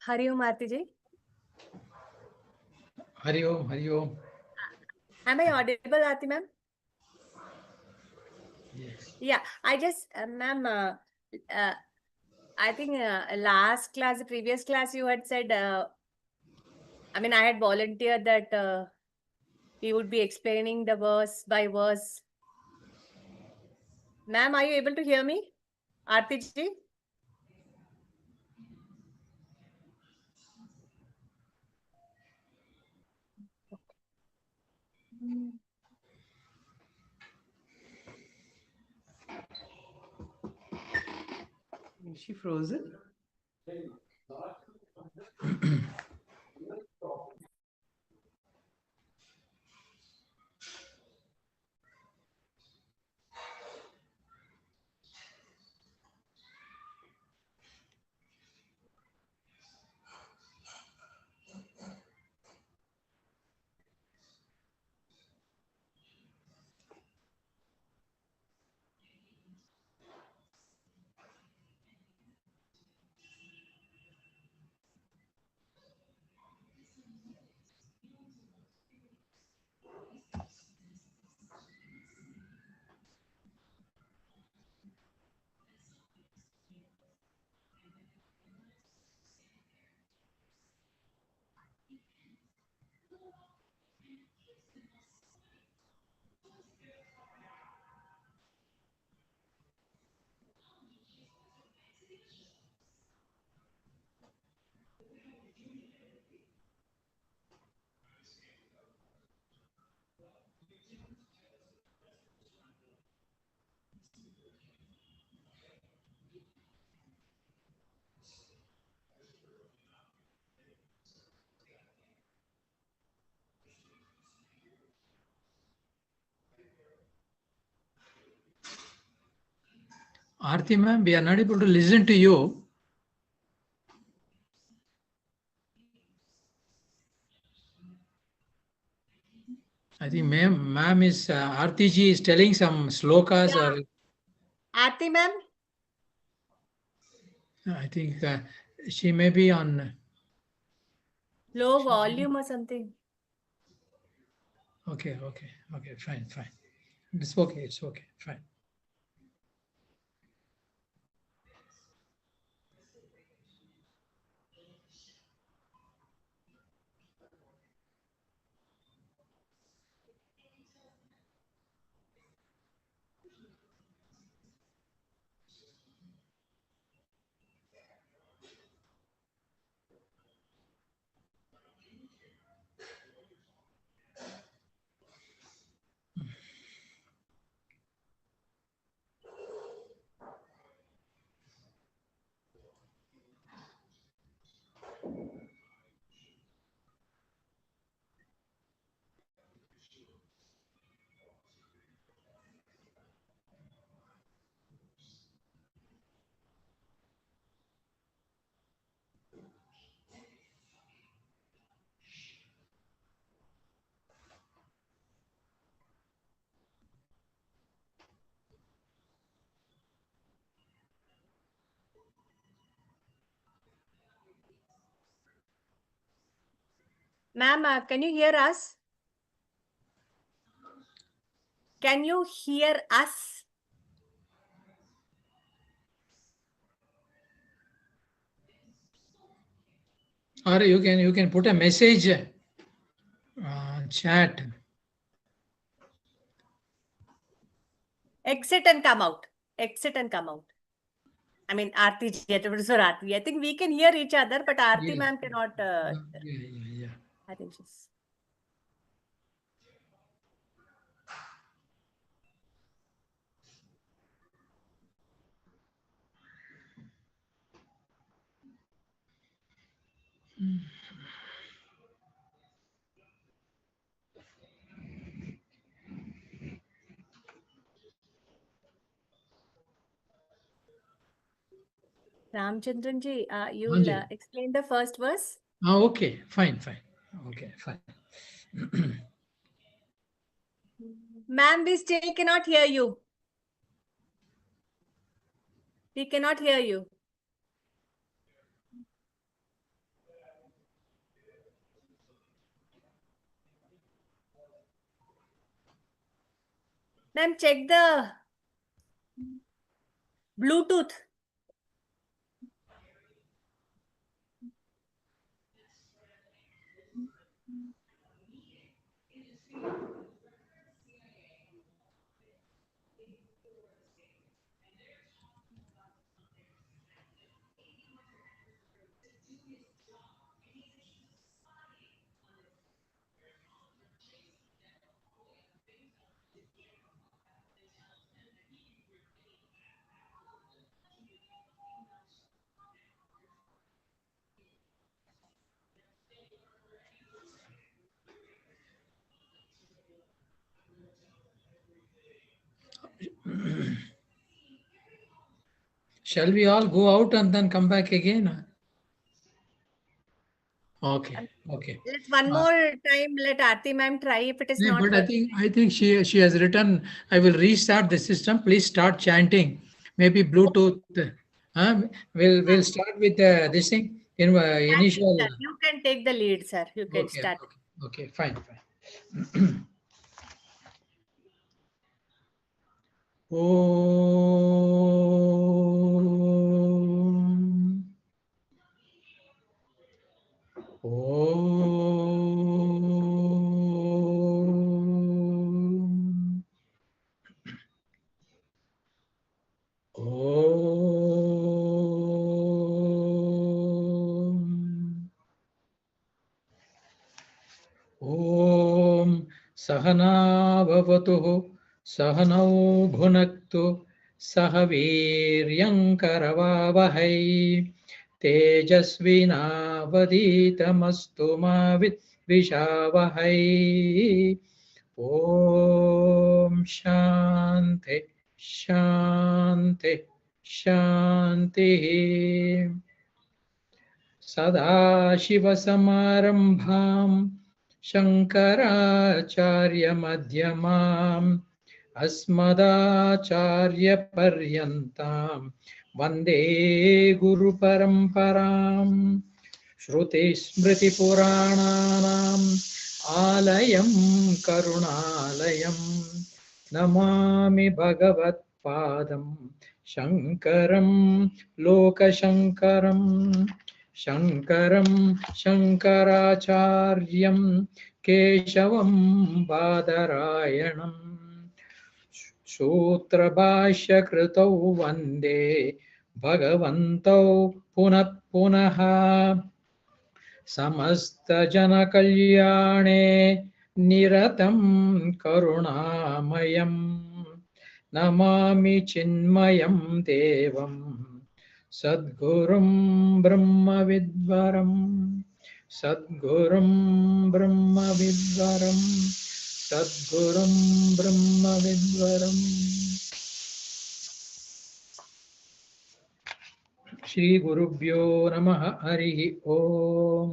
Hari Om Aarti ji. Hari Om, Hari Om. Am I audible, Aarti ma'am? Yes. Yeah, I just, ma'am, I think last class, the previous class, you had said, I mean, I had volunteered that we would be explaining the verse by verse. Ma'am, are you able to hear me? Aarti ji? Is she frozen? Aarti ma'am, we are not able to listen to you. I think ma'am is, Aarti ji is telling some slokas or... Aarti ma'am? I think she may be on... Low volume or something. Okay, fine. It's okay, fine. Ma'am, can you hear us? Can you hear us? Or you can put a message chat. Exit and come out. Exit and come out. I mean, Aarti ji, or Aarti. I think we can hear each other, but Aarti Yeah. ma'am cannot. Yeah. I think she's. Ramchandran ji, you'll Anjali. explain the first verse. Okay, fine. Okay, fine. Ma'am, we still cannot hear you. We cannot hear you. Ma'am, check the Bluetooth. Shall we all go out and then come back again? Okay. Let one more time, let Aarti ma'am try if it is Yeah, not but working. I think she has written. I will restart the system. Please start chanting.Maybe Bluetooth. We'll start with this thing in initial. Sir, you can take the lead, sir. You can Okay, start. fine. Om. Om. Om. Om Sahana Bhavatu Sahanau Bhunaktu Sahaviryankaravavahai Tejasvinavaditamastu ma Vidvishavahai. Om Shanti. सदाशिवसमारम्भां शङ्कराचार्यमध्यमाम् अस्मदाचार्यपर्यन्तां वन्दे गुरुपरम्पराम् श्रुतिस्मृतिपुराणानाम् आलयं करुणालयं नमामि भगवत्पादं शङ्करं लोकशङ्करम् शङ्करं शङ्कराचार्यं केशवं बादरायणम् सूत्रभाष्यकृतौ वन्दे भगवन्तौ पुनः समस्तजनकल्याणे निरतं करुणामयम् नमामि चिन्मयं देवं सद्गुरुं ब्रह्मविद्वरम् सद्गुरुं ब्रह्मविद्वरम् सद्गुरुं ब्रह्मविद्वरम् श्री गुरुभ्यो नमः हरिः ओम.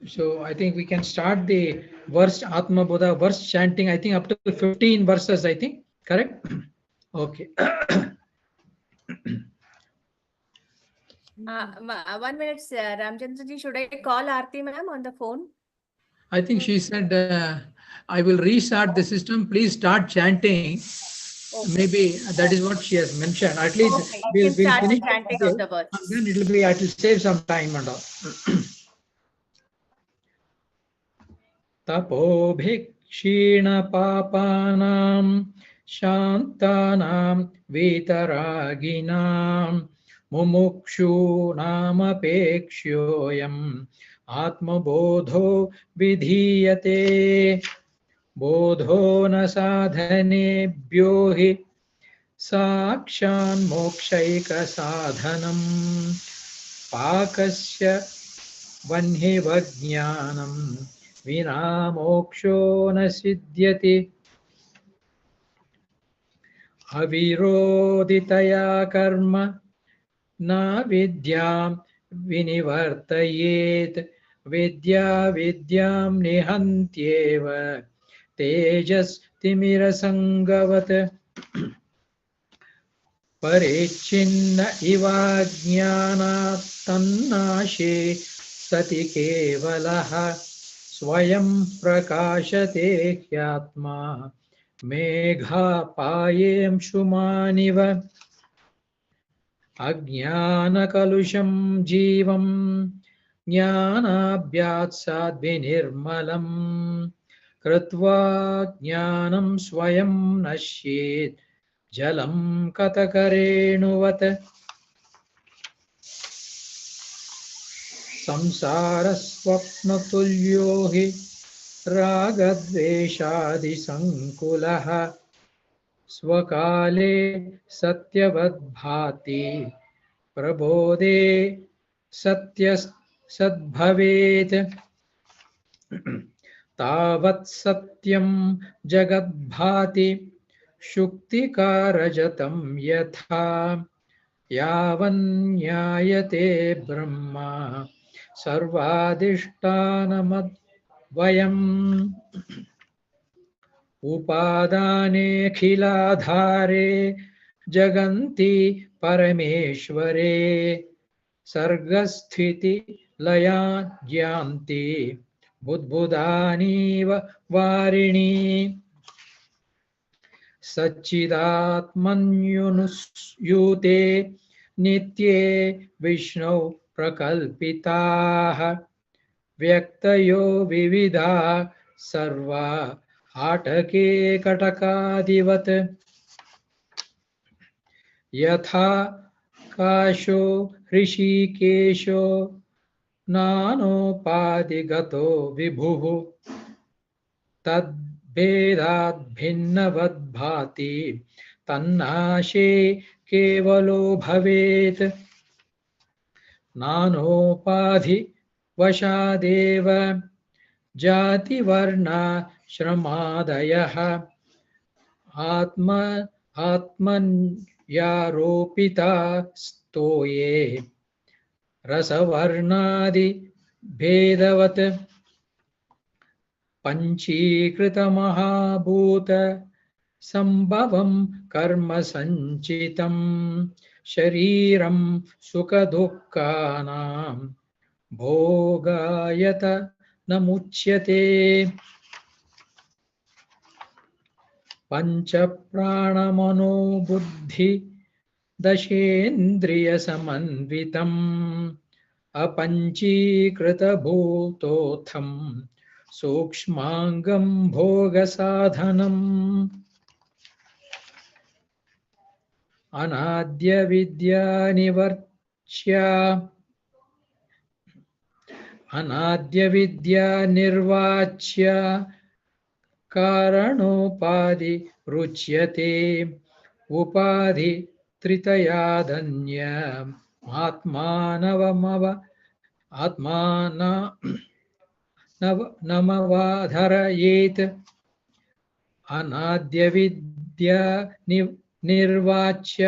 So I think we can start the verse Atma Bodha verse chanting. I think up to 15 verses. I think correct. Okay. 1 minute, Ramchandra ji, should I call Aarti ma'am on the phone? I think she said, I will restart the system. Please start chanting. Okay. Maybe that is what she has mentioned. At least Okay, you we'll can start finish chanting it, of the and words. then it will save some time and all. तपोभिक्षीणपापानां शान्तानां वीतरागिणां मुमुक्षूणामपेक्ष्योऽयम् आत्मबोधो विधीयते बोधो न साधनेभ्यो हि साक्षान्मोक्षैकसाधनम् पाकस्य वह्निवज्ञानं विना मोक्षो न सिद्ध्यति अविरोधितया कर्म न विद्यां विनिवर्तयेत् विद्या विद्यां निहन्त्येव तेजस्तिमिरसङ्गवत् परिच्छिन्न इवाज्ञानात् तन्नाशे सति केवलः स्वयं प्रकाशते ह्यात्मा मेघापायेऽंशुमानिव अज्ञानकलुषं जीवं ज्ञानाभ्यात् साद्विनिर्मलं कृत्वा ज्ञानं स्वयं नश्येत् जलं कतकरेणुवत् संसारस्वप्नतुल्यो हि रागद्वेषादिसङ्कुलः स्वकाले सत्यवद्भाति प्रबोधे सद्भवेत् तावत् सत्यं जगद्भाति शुक्तिकारजतं यथा यावन्न्यायते ब्रह्मा सर्वाधिष्ठानमद्वयम् उपादानेऽखिलाधारे जगन्ति परमेश्वरे सर्गस्थितिलया ज्ञान्ति बुद्बुदानीव वारिणी सच्चिदात्मन्युनुस्यूते नित्ये विष्णौ प्रकल्पिताः व्यक्तयो विविधा सर्वा आटके कटकादिवत् यथा काशो ऋषिकेशो नानोपाधिगतो विभुः तद्भेदाद्भिन्नवद्भाति तन्नाशे केवलो भवेत् नानोपाधिवशादेव जातिवर्णाश्रमादयः आत्मन्यारोपिता स्तोये रसवर्णादिभेदवत् पञ्चीकृतमहाभूत सम्भवं कर्म सञ्चितं शरीरं सुखदुःखानां भोगायत न मुच्यते पञ्चप्राणमनो बुद्धि दशेन्द्रियसमन्वितम् अपञ्चीकृतभूतोऽथं सूक्ष्माङ्गं भोगसाधनम् अनाद्यविद्या निर्वाच्य कारणोपाधि रुच्यते उपाधि त्रितयादन्य आत्मानमवधारयेत् अनाद्यविद्या निर्वाच्य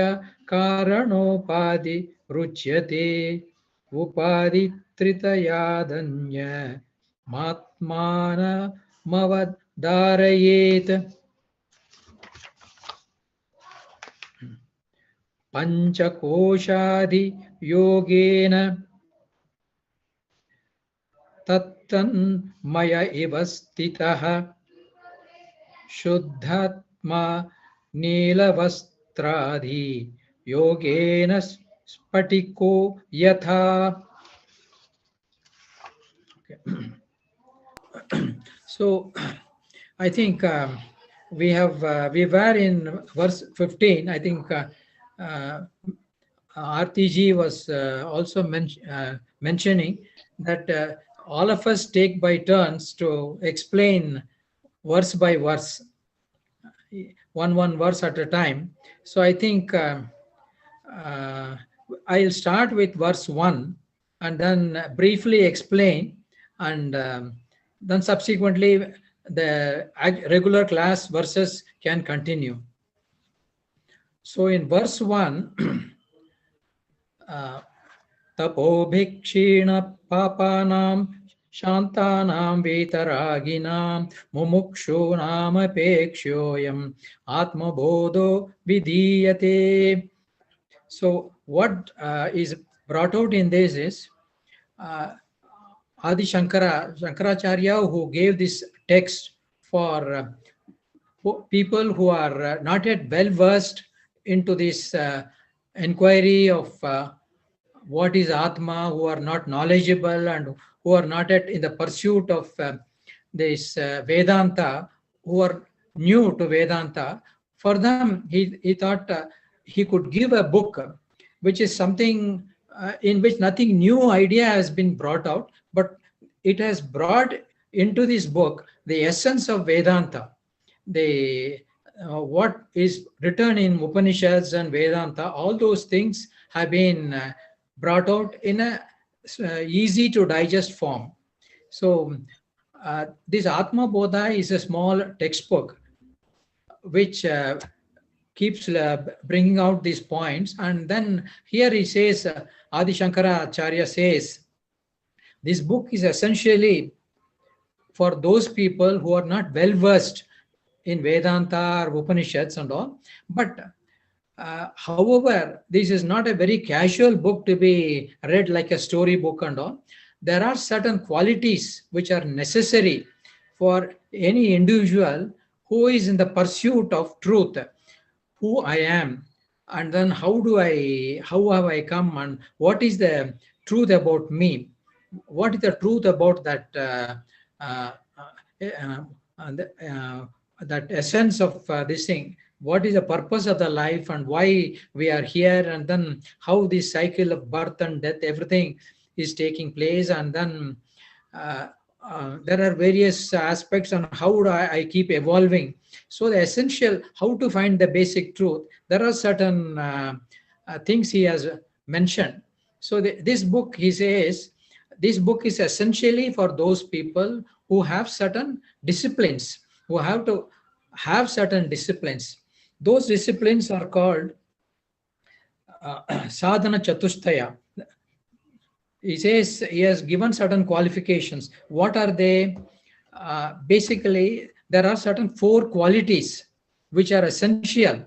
कारणोपाधि रुच्यते उपाधि त्रितयादन्य मात्मानमवधारयेत् panchakoshadi yogena tattan maya ivastitaha shuddhatma neelavastradi yogena spatiko yatha. So I think we were in verse 15. I think RTG was also mentioning that all of us take by turns to explain verse by verse, one verse at a time. So I think uh, I'll start with verse 1 and then briefly explain, and then subsequently the regular class verses can continue. So in verse 1, तपोभिक्षीण पापानां शान्तानां वीतरागिनां मुमुक्षूणामपेक्ष्योऽयम् आत्मबोधो विधीयते. So what is brought out in this is Shankaracharya, who gave this text for people who are not yet well versed into this inquiry of what is Atma, who are not knowledgeable and who are not yet in the pursuit of this Vedanta, who are new to Vedanta. For them, he thought he could give a book which is something in which nothing new idea has been brought out, but it has brought into this book the essence of Vedanta, the what is written in Upanishads and Vedanta. All those things have been brought out in a easy to digest form. So this Atma Bodha is a small textbook which keeps bringing out these points. And then here he says, Adi Shankara Acharya says, this book is essentially for those people who are not well versed in Vedanta or Upanishads and all. But however, this is not a very casual book to be read like a story book and all. There are certain qualities which are necessary for any individual who is in the pursuit of truth, who I am, and then how have I come, and what is the truth about me, what is the truth about that uh, uh, that essence of this thing, what is the purpose of the life and why we are here, and then how this cycle of birth and death, everything is taking place, and then there are various aspects on how do I keep evolving. So the essential, how to find the basic truth, there are certain things he has mentioned. So this book, he says, this book is essentially for those people who have certain disciplines, who have to have certain disciplines. Those disciplines are called sadhana chatushtaya. He says he has given certain qualifications. What are they? Basically, there are certain 4 qualities which are essential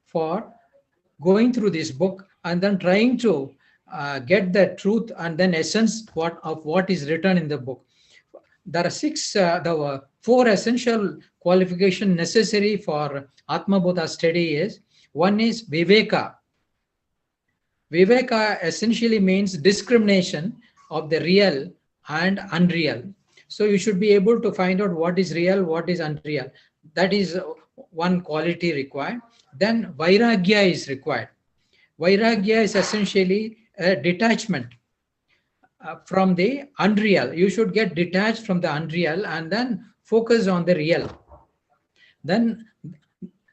for going through this book and then trying to get the truth and then essence of what is written in the book. There are 4 essential qualifications necessary for Atma Bodha study is, one is Viveka. Viveka essentially means discrimination of the real and unreal. So you should be able to find out what is real, what is unreal. That is one quality required. Then Vairagya is required. Vairagya is essentially a detachment from the unreal. You should get detached from the unreal and then focus on the real. Then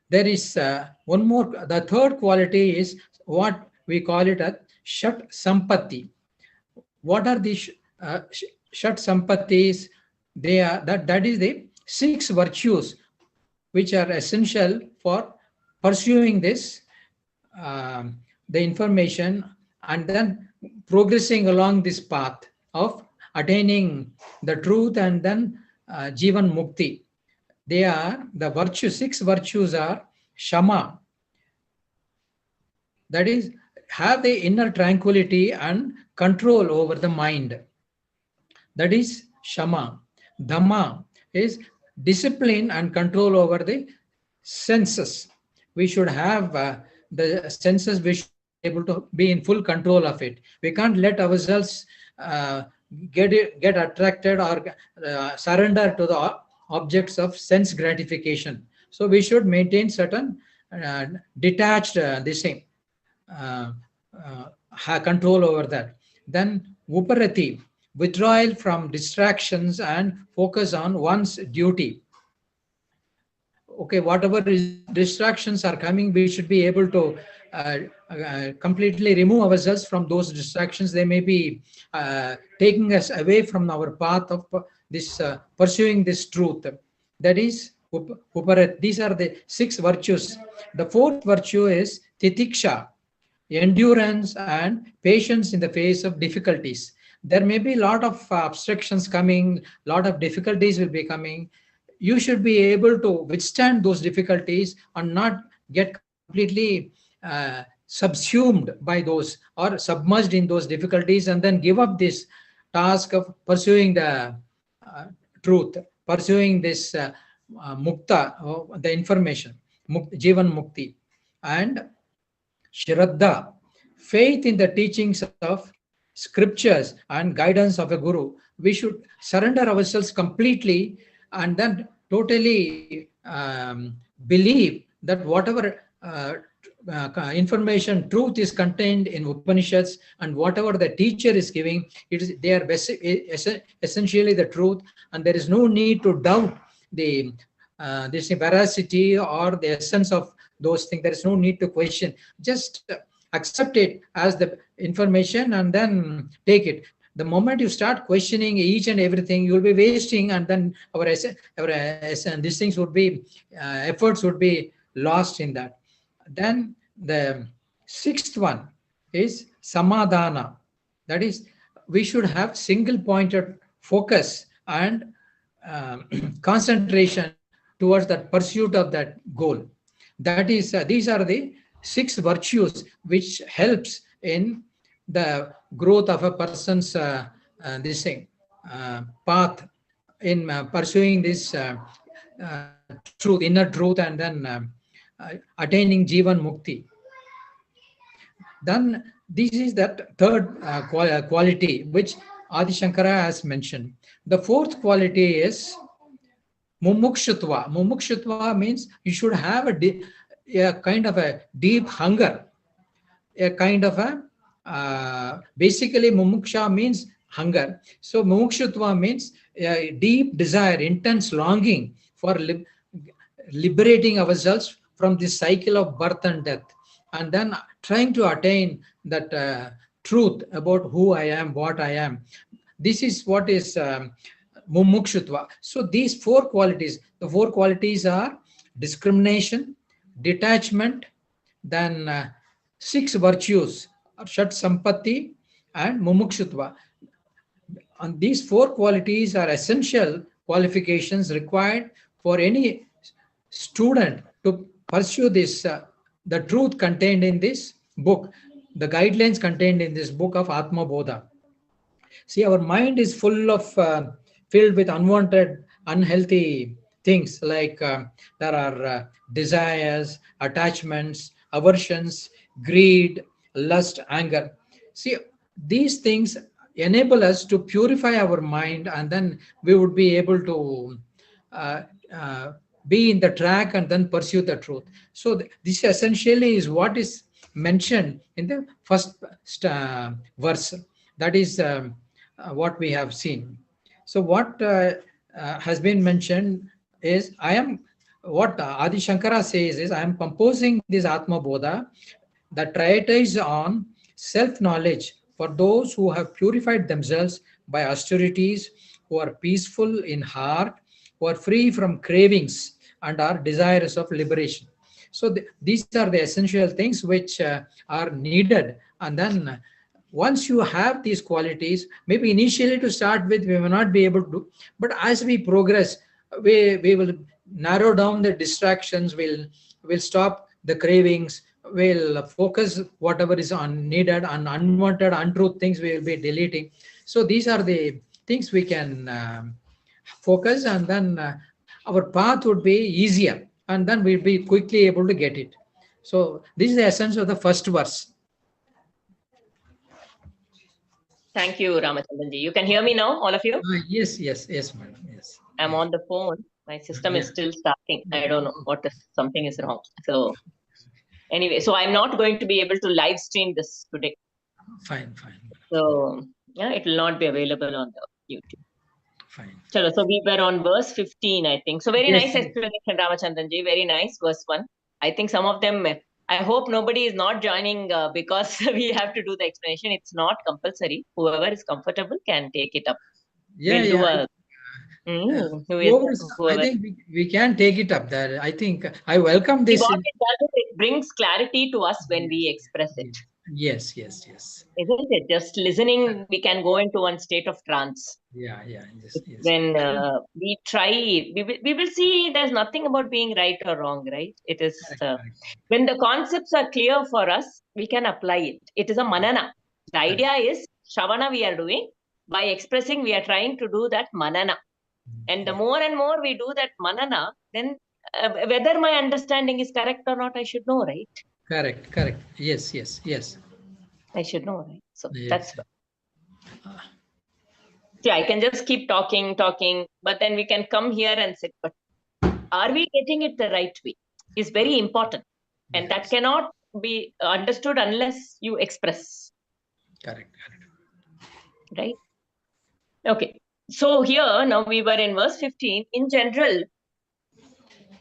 there is one more, the third quality is what we call it as Shat Sampatti. What are these Shat Sampattis? They are that is the 6 virtues which are essential for pursuing this the information and then progressing along this path of attaining the truth and then Jivan Mukti. They are the virtues, 6 virtues are Shama, That is, have the inner tranquility and control over the mind. That is Shama. Dhamma is discipline and control over the senses. We should have the senses, we should be able to be in full control of it. We can't let ourselves uh, get attracted or surrender to the objects of sense gratification. So we should maintain certain detached this thing, uh, control over that. Then Uparati, withdrawal from distractions and focus on one's duty. Okay, whatever distractions are coming, we should be able to completely remove ourselves from those distractions. They may be taking us away from our path of this pursuing this truth. That is Uparat. These are the 6 virtues. The 4th virtue is Titiksha, endurance and patience in the face of difficulties. There may be a lot of obstructions coming, lot of difficulties will be coming. You should be able to withstand those difficulties and not get completely subsumed by those or submerged in those difficulties and then give up this task of pursuing the truth, pursuing this mukta, the information, jivan mukti. And Shraddha, faith in the teachings of scriptures and guidance of a guru. We should surrender ourselves completely and then totally believe that whatever information, truth is contained in Upanishads, and whatever the teacher is giving, they are essentially the truth, and there is no need to doubt the this veracity or the essence of those things. There is no need to question. Just accept it as the information and then take it. The moment you start questioning each and everything, you will be wasting, and then these things would be efforts would be lost in that. Then the 6th one is samadhana. That is, we should have single pointed focus and concentration towards that pursuit of that goal. That is, these are the 6 virtues which helps in the growth of a person's this thing path in pursuing this truth, inner truth, and then attaining jivan mukti. Then this is that 3rd quality which Adi Shankara has mentioned. The 4th quality is mumukshutva. Mumukshutva means you should have a kind of a deep hunger, a kind of a basically mumuksha means hunger. So mumukshutva means a deep desire, intense longing for liberating ourselves from this cycle of birth and death, and then trying to attain that truth about who I am, what I am. This is what is mumukshutva. So these 4 qualities, the 4 qualities are discrimination, detachment, then 6 virtues, Shat Sampatti and mumukshutva. And these 4 qualities are essential qualifications required for any student to pursue this, the truth contained in this book, the guidelines contained in this book of Atma Bodha. See, our mind is full of, filled with unwanted, unhealthy things like there are desires, attachments, aversions, greed, lust, anger. See, these things enable us to purify our mind, and then we would be able to be in the track and then pursue the truth. So this essentially is what is mentioned in the first verse. That is what we have seen. So what has been mentioned is, what Adi Shankara says is, I am composing this Atma Bodha, the treatise on self-knowledge for those who have purified themselves by austerities, who are peaceful in heart, who are free from cravings and are desirous of liberation. So these are the essential things which are needed. And then once you have these qualities, maybe initially to start with, we may not be able to, but as we progress, we will narrow down the distractions, we'll stop the cravings, we'll focus whatever is needed, and unwanted, untruth things we will be deleting. So these are the things we can focus, and then our path would be easier, and then we'll be quickly able to get it. So this is the essence of the first verse. Thank you, Ramachandranji. You can hear me now, all of you? Yes, madam. Yes. I'm on the phone. My system is Yeah. still starting. I don't know something is wrong. So anyway, so I'm not going to be able to live stream this today. Fine. So yeah, it will not be available on the YouTube. Fine. So we were on verse 15, I think. So very Yes, nice yes. explanation, Ramachandranji. Very nice, verse 1. I think some of them, I hope nobody is not joining because we have to do the explanation. It's not compulsory. Whoever is comfortable can take it up. Yeah, We'll do yeah. I whoever. think we can take it up there. I think I welcome See, this. what it does is it brings clarity to us when we express it. Yes. Isn't it? Just listening, we can go into one state of trance. Yeah. Yes. When we try, we will see there's nothing about being right or wrong, right? It is Correct. when the concepts are clear for us, we can apply it. It is a manana. The idea is Shravana we are doing. By expressing, we are trying to do that manana. And the more and more we do that manana, then whether my understanding is correct or not, I should know, right? Correct. Yes. I should know, right? So Yes. that's see, I can just keep talking, but then we can come here and sit. But are we getting it the right way? Is very important. And that cannot be understood unless you express. Correct. Right? Okay. So here, now we were in verse 15. In general,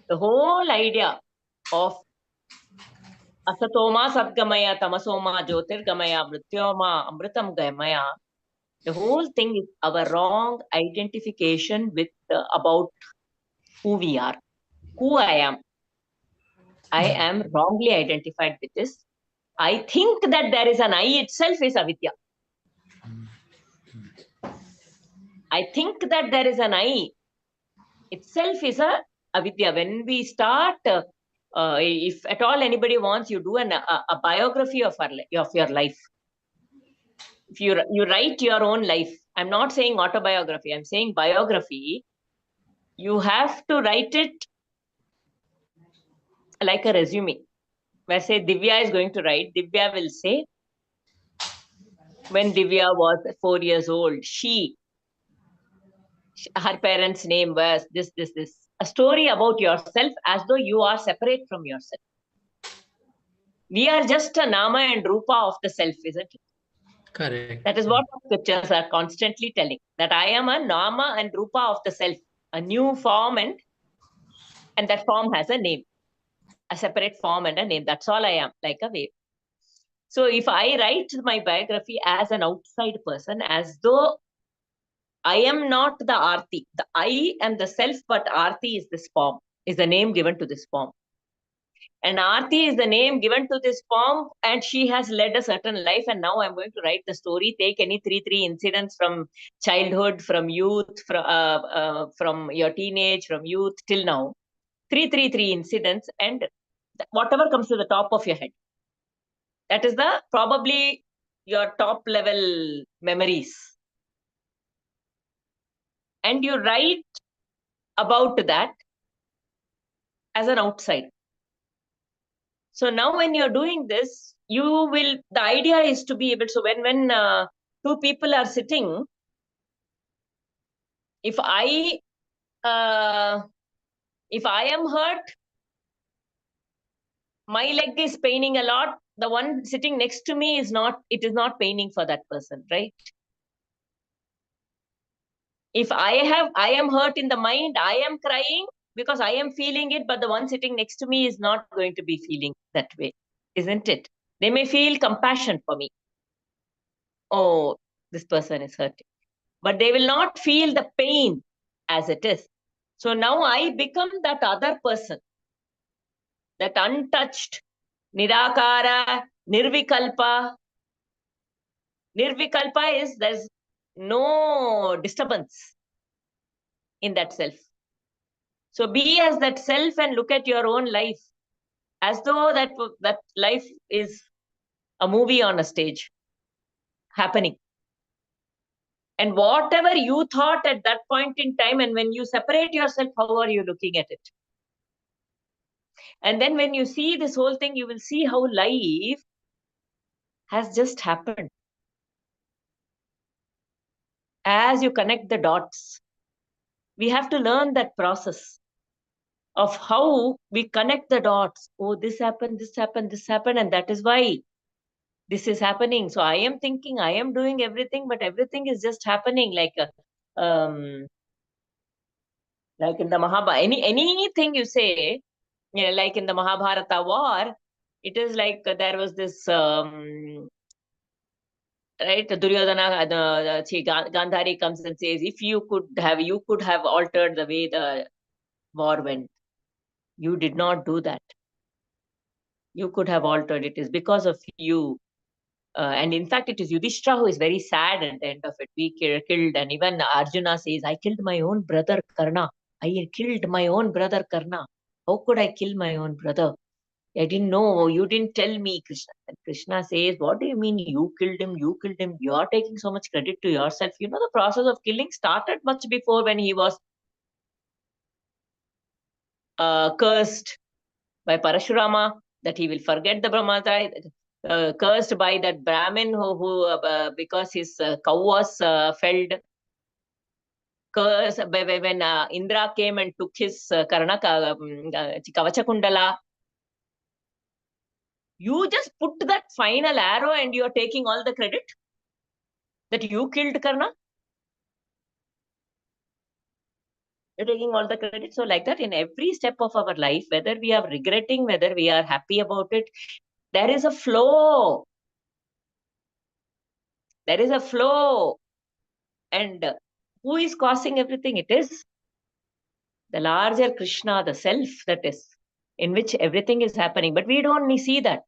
the whole idea of Asatoma Sadgamaya, Tamasoma Jyotirgamaya, Mrityoma Amritam Gamaya, the whole thing is our wrong identification with about who we are, who I am. I am wrongly identified with this. I think that there is an I itself is avidya. I think that there is an I itself is a avidya. When we start, if at all anybody wants, you do a biography of your life. If you write your own life, I'm not saying autobiography, I'm saying biography. You have to write it like a resume. Where say Divya is going to write, Divya will say, when Divya was 4 years old, her parents' name was this. A story about yourself as though you are separate from yourself. We are just a nama and rupa of the self, isn't it? Correct. That is what scriptures are constantly telling, that I am a nama and rupa of the self, a new form, and that form has a name, a separate form and a name. That's all I am, like a wave. So if I write my biography as an outside person, as though I am not the Arti, the I am the self, but Arti is this form, is the name given to this form. And Arti is the name given to this form, and she has led a certain life. And now I'm going to write the story, take any three incidents from childhood, from youth, from your teenage, from youth till now. Three incidents, and whatever comes to the top of your head. That is probably your top level memories. And you write about that as an outside. So now when you're doing this, the idea is to be able, so when two people are sitting, if I am hurt, my leg is paining a lot, the one sitting next to me is not paining for that person, right? If I am hurt in the mind, I am crying because I am feeling it, but the one sitting next to me is not going to be feeling that way, isn't it? They may feel compassion for me. Oh, this person is hurting. But they will not feel the pain as it is. So now I become that other person, that untouched, nirakara, nirvikalpa. Nirvikalpa is there's no disturbance in that self. So be as that self and look at your own life. as though that life is a movie on a stage happening. And whatever you thought at that point in time, and when you separate yourself, how are you looking at it? And then when you see this whole thing, you will see how life has just happened. As you connect the dots, we have to learn that process of how we connect the dots. Oh, this happened, this happened, this happened, and that is why this is happening. So I am thinking I am doing everything, but everything is just happening um, like in the Mahabharata, anything you say, like in the Mahabharata war, it is like there was this right, Duryodhana, Gandhari comes and says, if you could have altered the way the war went. You did not do that. You could have altered it. Is because of you. And in fact, it is Yudhishthira who is very sad at the end of it. We killed, and even Arjuna says, I killed my own brother Karna. I killed my own brother Karna. How could I kill my own brother? I didn't know. You didn't tell me, Krishna. And Krishna says, what do you mean you killed him? You killed him. You are taking so much credit to yourself. You know, the process of killing started much before, when he was cursed by Parashurama, that he will forget the Brahmatra, cursed by that Brahmin who because his cow was felled, cursed by when Indra came and took his Kavacha Kundala. You just put that final arrow and you are taking all the credit that you killed Karna. You're taking all the credit. So like that, in every step of our life, whether we are regretting, whether we are happy about it, there is a flow. There is a flow. And who is causing everything? It is the larger Krishna, the self, that is, in which everything is happening. But we don't see that.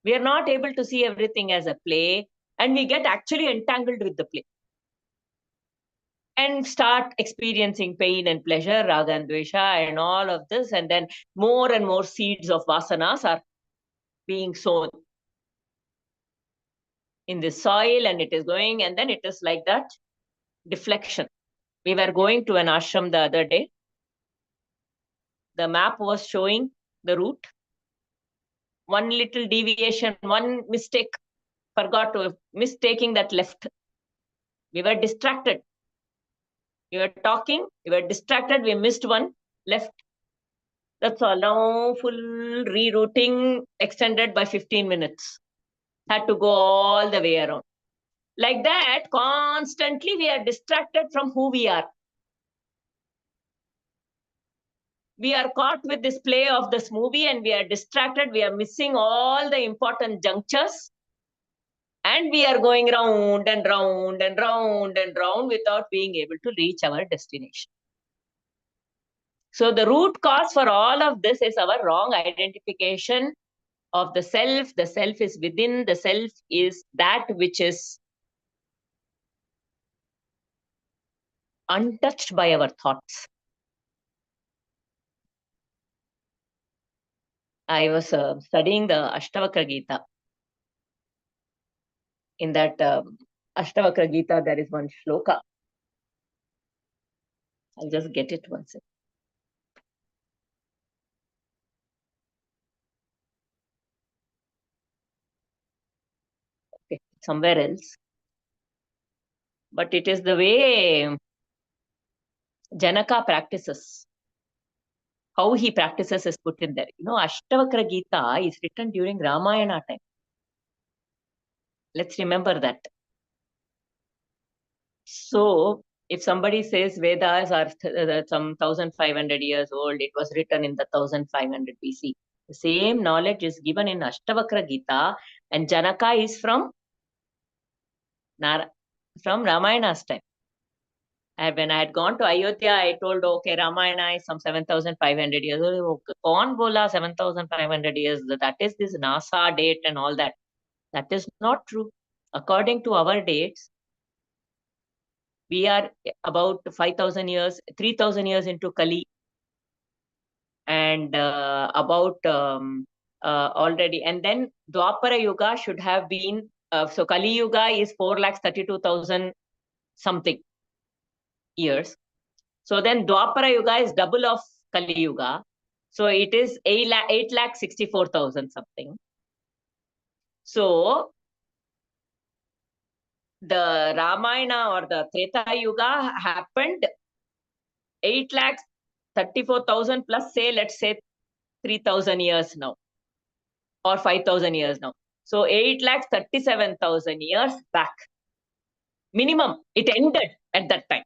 We are not able to see everything as a play, and we get actually entangled with the play and start experiencing pain and pleasure, raga and dvesha, and all of this. And then more and more seeds of vasanas are being sown in the soil, and it is going, and then it is like that deflection. We were going to an ashram the other day. The map was showing the route. One little deviation, one mistake, forgot to mistaking that left. We were distracted. We were talking, we were distracted, we missed one left. That's all. Now full rerouting extended by 15 minutes. Had to go all the way around. Like that, constantly we are distracted from who we are. We are caught with this play of this movie, and we are distracted. We are missing all the important junctures. And we are going round and round and round and round without being able to reach our destination. So the root cause for all of this is our wrong identification of the self. The self is within. The self is that which is untouched by our thoughts. I was studying the Ashtavakra Gita. In that Ashtavakra Gita, there is one shloka. I'll just get it once. Okay, somewhere else. But it is the way Janaka practices. How he practices is put in there. You know, Ashtavakra Gita is written during Ramayana time. Let's remember that. So, if somebody says Vedas are some 1500 years old, it was written in the 1500 BC. The same knowledge is given in Ashtavakra Gita, and Janaka is from Ramayana's time. And when I had gone to Ayodhya, I told, okay, Ramayana is some 7,500 years old. Kaun bola 7,500 years? That is this NASA date and all that. That is not true. According to our dates, we are about 5,000 years, 3,000 years into Kali. and about already. And then Dwapara Yuga should have been, so Kali Yuga is 4,32,000 something years. So then Dwapara Yuga is double of Kali Yuga. So it is 8,64,000 something. So the Ramayana or the Treta Yuga happened 8,34,000 plus, say, let's say 3,000 years now or 5,000 years now. So 8,37,000 years back. Minimum, it ended at that time.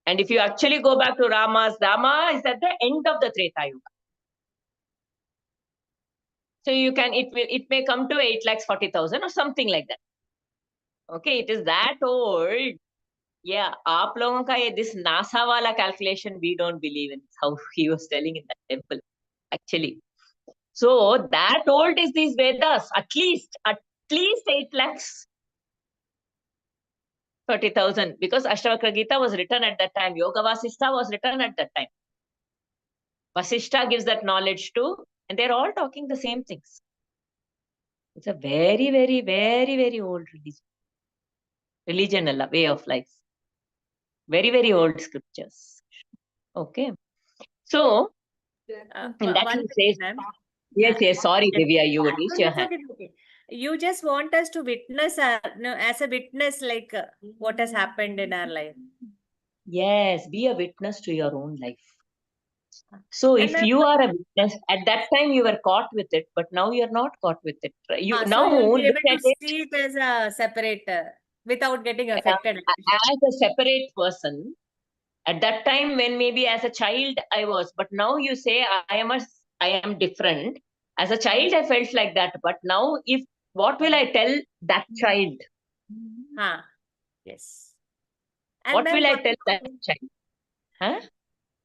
And if you actually go back to Rama is at the end of the Treta Yuga. So you can, it may come to 8,40,000 or something like that. Okay, it is that old. Yeah, आप लोगों का ये this NASA वाला calculation we don't believe in. How he was telling in that temple, actually. So that old is these Vedas, at least 8,40,000, because Ashtavakra Gita was written at that time. Yoga Vasishtha was written at that time. Vasishtha gives that knowledge too, and they're all talking the same things. It's a very, very, very, very old religion. Religion, Allah, way of life. Very, very old scriptures. Okay. So, and that One he thing, says, ma'am. yes, sorry, Yes. Divya, you raised No, your it's hand. okay, it's okay. You just want us to witness, no, as a witness, like what has happened in our life. Yes, be a witness to your own life. So And if ma'am, you are a witness, at that time you were caught with it, but now you're not caught with it. You so now you'll be look able at to it see it as a separate, without getting affected. as a separate person. At that time, when maybe as a child I was, but now you say I am different. As a child, I felt like that, but now what will I tell that child? Yes. And What ma'am, will I tell that child? Huh?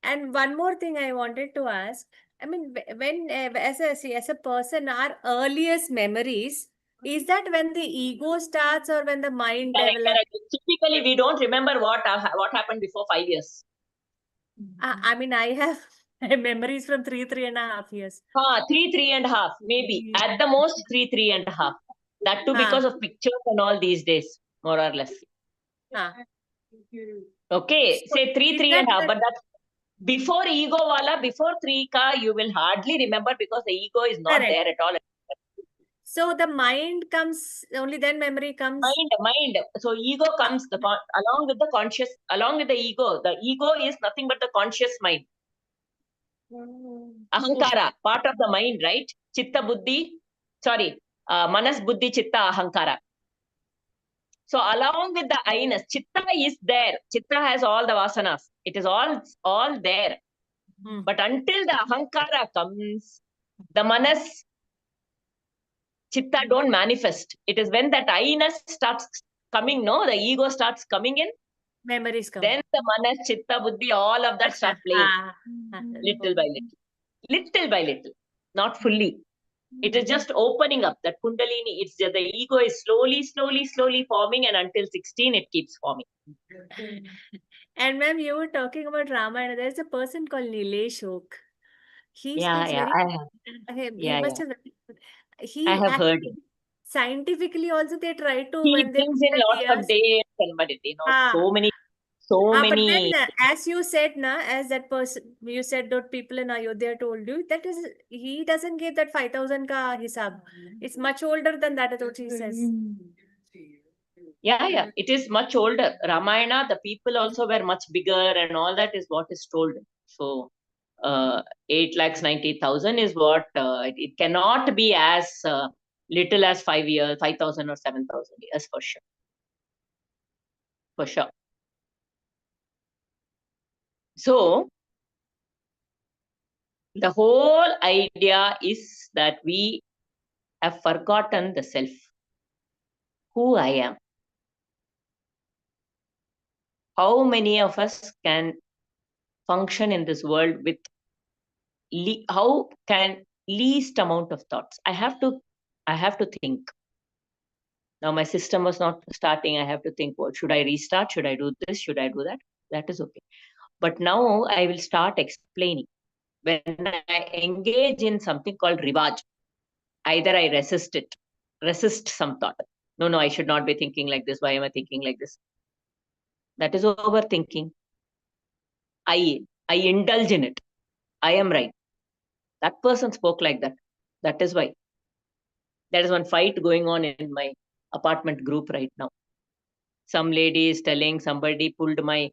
and one more thing I wanted to ask. I mean, when as a person, our earliest memories, is that when the ego starts or when the mind Correct, develops? correct. Typically, we don't remember what happened before 5 years. I mean, I have memories from 3.5 years. 3.5, maybe at the most 3.5. That too because of pictures and all these days, more or less. Okay, So say is that 3.5, the- but that's before ego wala, before 3 ka, you will hardly remember because the ego is not Correct. there at all. So the mind comes, only then memory comes. Mind. So ego comes along with the conscious, along with the ego. The ego is nothing but the conscious mind. Ahankara, part of the mind, right? Chitta buddhi, manas buddhi chitta ahankara. So along with the I-ness, chitta is there. Chitta has all the vasanas. It is all there. But until the ahankara comes, the manas, chitta don't manifest. It is when that I-ness starts coming, no, the ego starts coming in, Memories come. then the manas, chitta, buddhi, all of that start playing. Little by little. Little by little. Not fully. It is just opening up. That kundalini, it's just the ego is slowly forming, and until 16 it keeps forming. And ma'am, you were talking about Ramayana. There's a person called Nilesh Oak. He Yeah, speaks yeah, very. I have. He Yeah, must yeah. have. I He have heard. actually, scientifically also they try to, He when they brings put in the lots of tears. dates and but you know, Ah. so But many. then, as you said, na, as that person, you said that people in Ayodhya told you, that is, he doesn't give that 5,000 ka hisab. It's much older than that, is what he says. Yeah. It is much older. Ramayana, the people also were much bigger, and all that is what is told. So, 8,90,000 is what it cannot be as little as 5 years, 5,000 or 7,000 years for sure. For sure. So, the whole idea is that we have forgotten the self, who I am. How many of us can function in this world with how can least amount of thoughts? I have to think. Now my system was not starting. I have to think, what should I restart? Should I do this? Should I do that? That is okay. But now I will start explaining. When I engage in something called rivaj, either I resist some thought. No, I should not be thinking like this. Why am I thinking like this? That is overthinking. I indulge in it. I am right. That person spoke like that. That is why. There is one fight going on in my apartment group right now. Some lady is telling somebody pulled my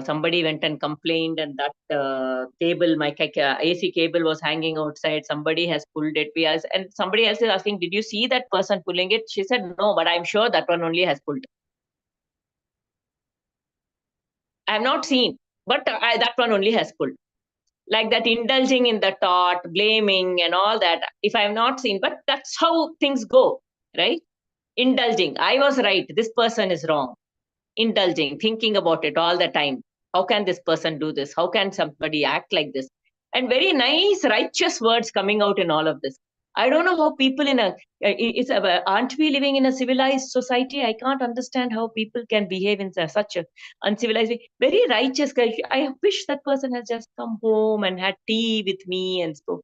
somebody went and complained, and that cable, my AC cable was hanging outside. Somebody has pulled it. And somebody else is asking, did you see that person pulling it? She said, no, but I'm sure that one only has pulled. I have not seen, but that one only has pulled. Like that, indulging in the thought, blaming, and all that. If I have not seen, but that's how things go, right? Indulging. I was right. This person is wrong. Indulging, thinking about it all the time. How can this person do this? How can somebody act like this? And very nice, righteous words coming out in all of this. I don't know how people aren't we living in a civilized society? I can't understand how people can behave in such a uncivilized way. Very righteous guy. I wish that person has just come home and had tea with me and spoke.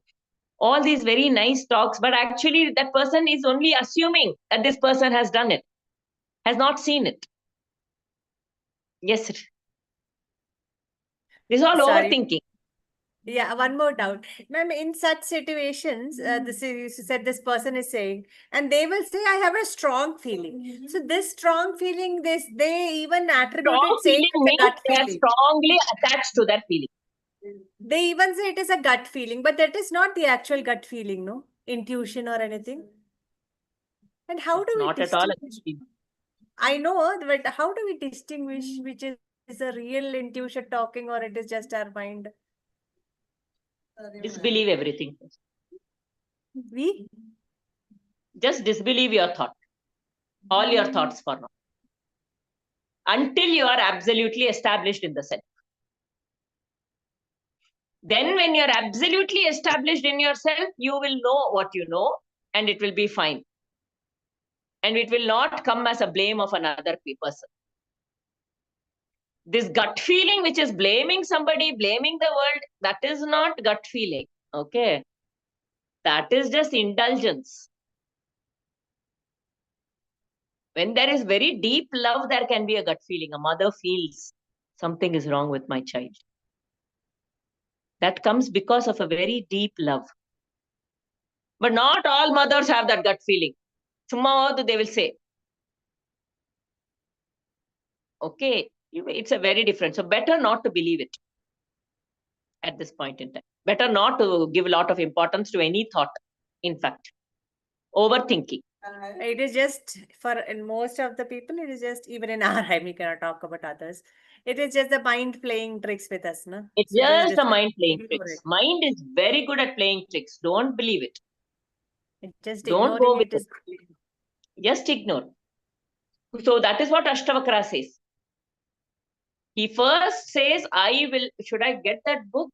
All these very nice talks, but actually that person is only assuming that this person has done it, has not seen it. Yes, this is all Sorry. overthinking. Yeah, one more doubt. Ma'am, in such situations, you said this person is saying, and they will say, I have a strong feeling. So this strong feeling, they even attributed Strong saying feeling it's a means gut they are feeling. strongly attached to that feeling. They even say it is a gut feeling, but that is not the actual gut feeling, no? Intuition or anything. And how do we Not at all a distinguish? feeling. I know, but how do we distinguish which is a real intuition talking or it is just our mind? Disbelieve everything. We? Just disbelieve your thought. All your thoughts for now. Until you are absolutely established in the self. Then when you're absolutely established in yourself, you will know what you know, and it will be fine. And it will not come as a blame of another person. This gut feeling, which is blaming somebody, blaming the world, that is not gut feeling. Okay. That is just indulgence. When there is very deep love, there can be a gut feeling. A mother feels something is wrong with my child. That comes because of a very deep love. But not all mothers have that gut feeling. Summa they will say. Okay, it's a very different. So better not to believe it at this point in time. Better not to give a lot of importance to any thought. In fact, overthinking. It is just for in most of the people, it is just even in our time, we cannot talk about others. It is just the mind playing tricks with us, no? It's So just the just mind playing ignore tricks. it. Mind is very good at playing tricks. Don't believe it. Just Don't go ignoring with it it. is Just ignore. So that is what Ashtavakra says. He first says, I will, should I get that book?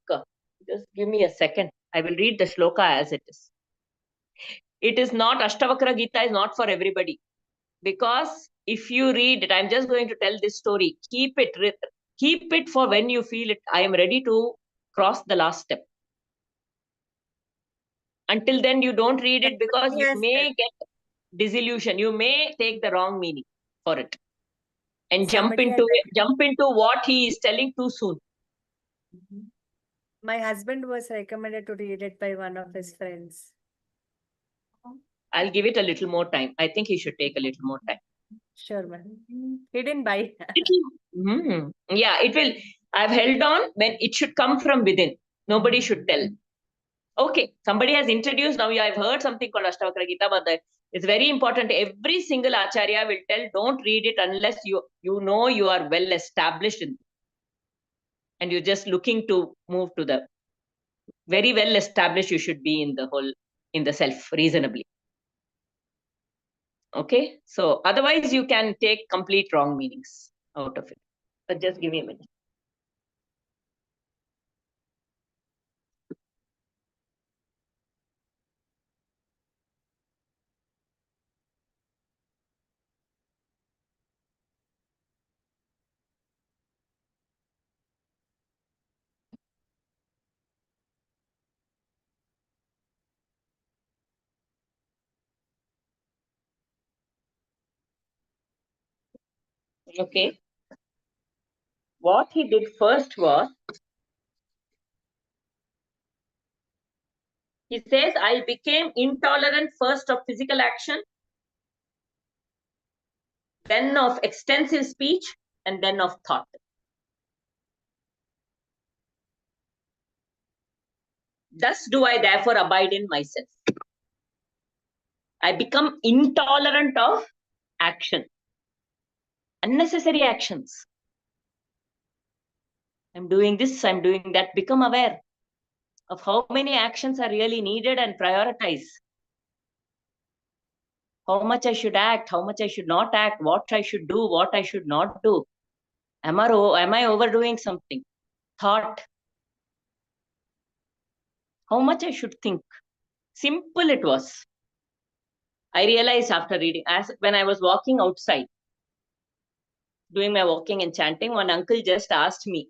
Just give me a second. I will read the shloka as it is. It is not, Ashtavakra Gita is not for everybody. Because if you read it, I'm just going to tell this story. Keep it for when you feel it. I am ready to cross the last step. Until then, you don't read it because you yes, may get disillusion. You may take the wrong meaning for it and somebody had jump into what he is telling too soon. my husband was recommended to read it by one of his friends. I'll give it a little more time. I think he should take a little more time. Sure, man. He didn't buy. Yeah, it will. I've held on when it should come from within. Nobody should tell. Okay, somebody has introduced. Now, I've heard something called Ashtavakra Gita, but it's very important. Every single acharya will tell, don't read it unless you know you are well established in, and you're just looking to move to the very well established. You should be in the self reasonably. Okay, so otherwise you can take complete wrong meanings out of it. But just give me a minute. Okay. What he did first was, he says, I became intolerant first of physical action, then of extensive speech, and then of thought. Thus do I therefore abide in myself. I become intolerant of action, unnecessary actions. I'm doing this, I'm doing that. Become aware of how many actions are really needed and prioritize. How much I should act, how much I should not act, what I should do, what I should not do. Am I overdoing something? Thought. How much I should think. Simple it was. I realized after reading, as when I was walking outside, doing my walking and chanting, one uncle just asked me,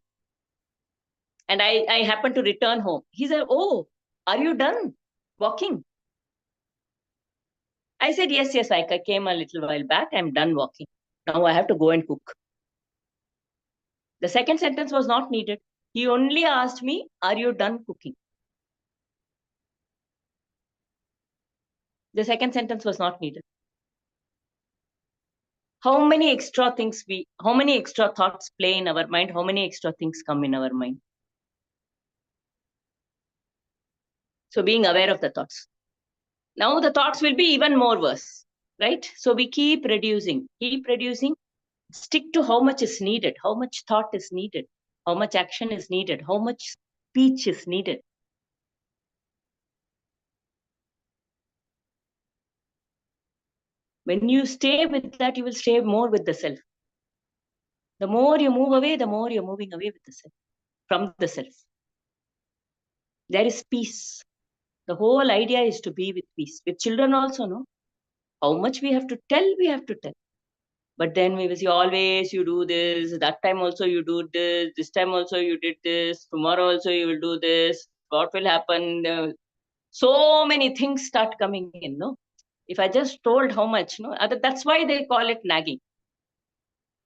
and I happened to return home. He said, oh, are you done walking? I said, yes, I came a little while back. I'm done walking. Now I have to go and cook. The second sentence was not needed. He only asked me, are you done cooking? The second sentence was not needed. How many extra thoughts play in our mind? How many extra things come in our mind? So being aware of the thoughts. Now the thoughts will be even more worse, right? So we keep reducing, stick to how much is needed, how much thought is needed, how much action is needed, how much speech is needed. When you stay with that, you will stay more with the self. The more you move away, the more you're moving away with the self, from the self. There is peace. The whole idea is to be with peace. With children also, no? How much we have to tell. But then we will say, always you do this, that time also you do this time also you did this, tomorrow also you will do this, what will happen? So many things start coming in, no? If I just told how much, no? That's why they call it nagging.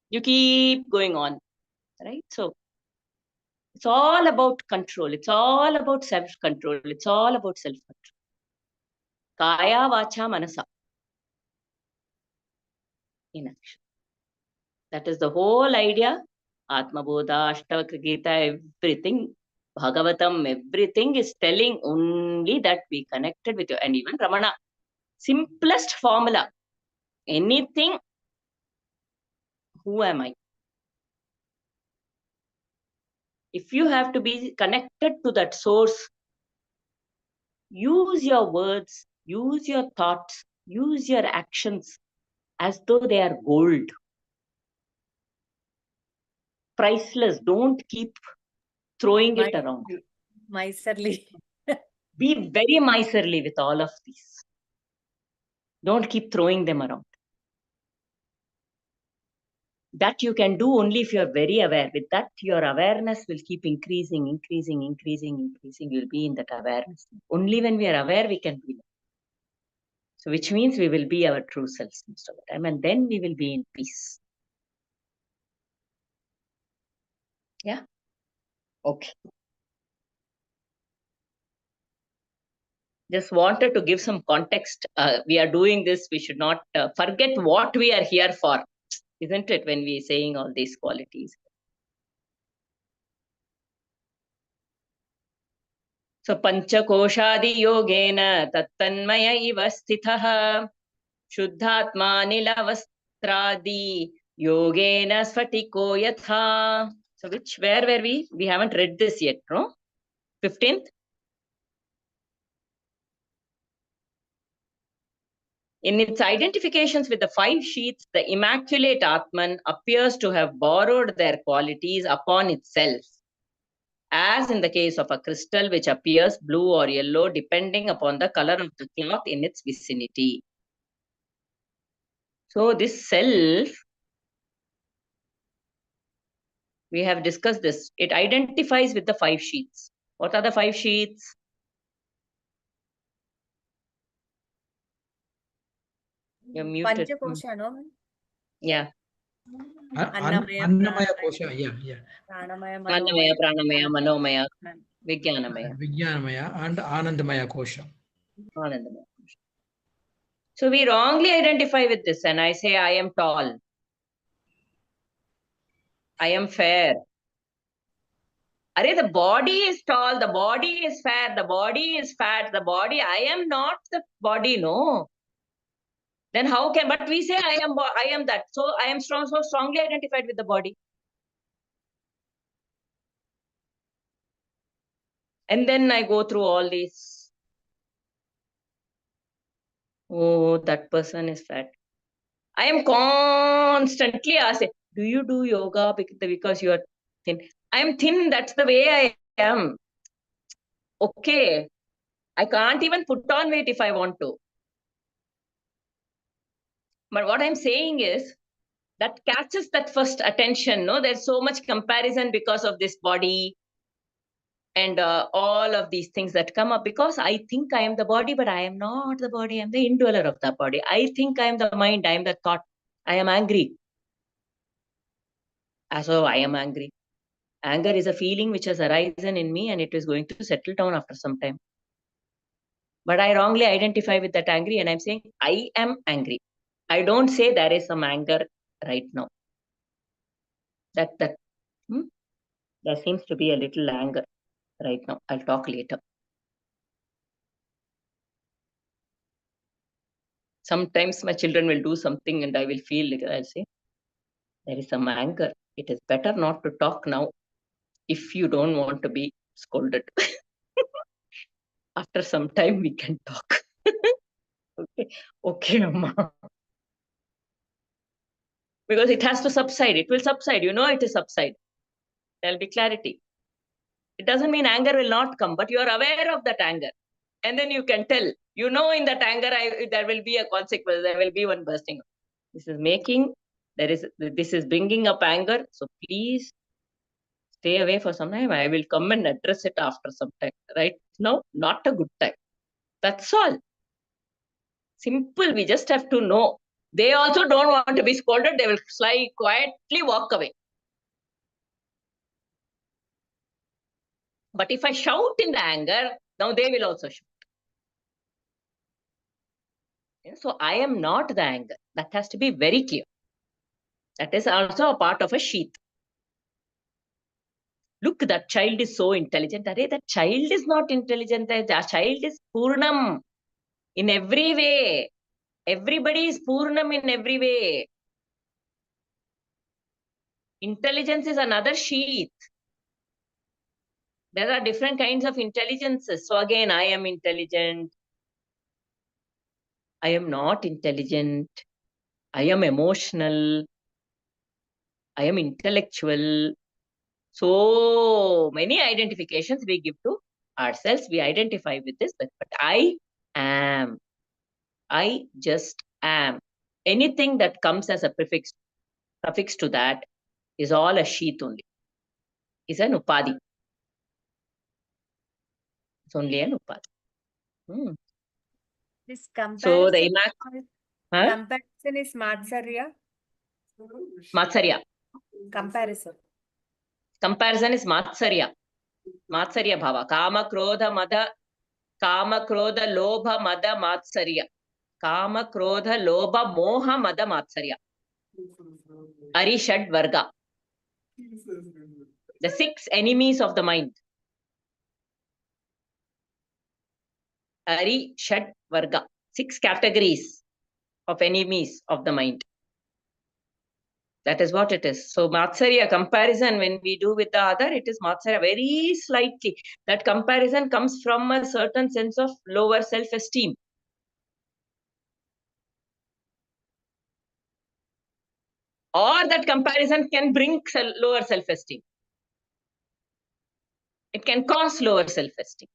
You keep going on, right? So it's all about control. It's all about self-control. It's all about self-control. Kaya, vacha, manasa. In action. That is the whole idea. Atma Bodha, Ashtavakra Gita, everything, Bhagavatam, everything is telling only that we connected with you. And even Ramana, simplest formula. Anything, who am I? If you have to be connected to that source, use your words, use your thoughts, use your actions as though they are gold. Priceless. Don't keep throwing it around. Miserly. Be very miserly with all of these. Don't keep throwing them around. That you can do only if you're very aware. With that, your awareness will keep increasing. You'll be in that awareness. Only when we are aware, we can be. So which means we will be our true selves most of the time. And then we will be in peace. Yeah? Okay. Just wanted to give some context. We are doing this. We should not forget what we are here for. Isn't it, when we are saying all these qualities? So panchakoshadi yogena tattanmaya iva sthitah shuddhatma nilavastradi yogena sphatiko yatha. So where were we? We haven't read this yet, no? 15th? In its identifications with the 5 sheaths, the immaculate Atman appears to have borrowed their qualities upon itself, as in the case of a crystal which appears blue or yellow depending upon the color of the cloth in its vicinity. So this self, we have discussed this, it identifies with the 5 sheaths. What are the 5 sheaths? You're muted. Panchakosha, no? Yeah. Annamaya, Annamaya Kosha, yeah. Pranamaya, Annamaya, Manomaya, Pranamaya, Manomaya, Jnanamaya. Vijnanamaya, Vijnanamaya and Anandamaya Kosha. Anandamaya. So we wrongly identify with this, and I say I am tall, I am fair. Arey, the body is tall, the body is fair, the body is fat, the body. I am not the body, no. Then how can? But we say I am that. So I am strong, so strongly identified with the body. And then I go through all these. Oh, that person is fat. I am constantly asking, do you do yoga because you are thin? I am thin, that's the way I am. Okay. I can't even put on weight if I want to. But what I'm saying is that catches that first attention. No, there's so much comparison because of this body and all of these things that come up because I think I am the body, but I am not the body. I'm the indweller of the body. I think I am the mind. I am the thought. I am angry. So I am angry. Anger is a feeling which has arisen in me and it is going to settle down after some time. But I wrongly identify with that angry and I'm saying, I am angry. I don't say there is some anger right now. There seems to be a little anger right now. I'll talk later. Sometimes my children will do something and I will feel like I'll say, there is some anger. It is better not to talk now if you don't want to be scolded. After some time, we can talk. Okay, Amma. Because it has to subside. It will subside. You know it is subside. There'll be clarity. It doesn't mean anger will not come, but you are aware of that anger. And then you can tell, you know, in that anger, there will be a consequence. There will be one bursting. This is bringing up anger. So please stay away for some time. I will come and address it after some time. Right now, not a good time. That's all. Simple. We just have to know. They also don't want to be scolded. They will quietly walk away. But if I shout in the anger, now they will also shout. So I am not the anger. That has to be very clear. That is also a part of a sheath. Look, that child is so intelligent. Arey, that child is not intelligent. That child is Purnam in every way. Everybody is Purnam in every way. Intelligence is another sheath. There are different kinds of intelligences. So again, I am intelligent. I am not intelligent. I am emotional. I am intellectual. So many identifications we give to ourselves. We identify with this, but I am. I just am. Anything that comes as a suffix to that is all a sheath only. Is an upadhi. It's only an upadhi. This So the comparison is Matsarya. Matsarya. Comparison. Comparison is Matsarya. Matsarya bhava. Kama, krodha, lobha, mada, matsarya. Kama, krodha, lobha, moha, mada, matsarya. Arishad Varga. The 6 enemies of the mind. Arishad Varga. 6 categories of enemies of the mind. That is what it is. So Matsarya comparison, when we do with the other, it is Matsarya very slightly. That comparison comes from a certain sense of lower self-esteem. Or that comparison can bring lower self-esteem. It can cause lower self-esteem.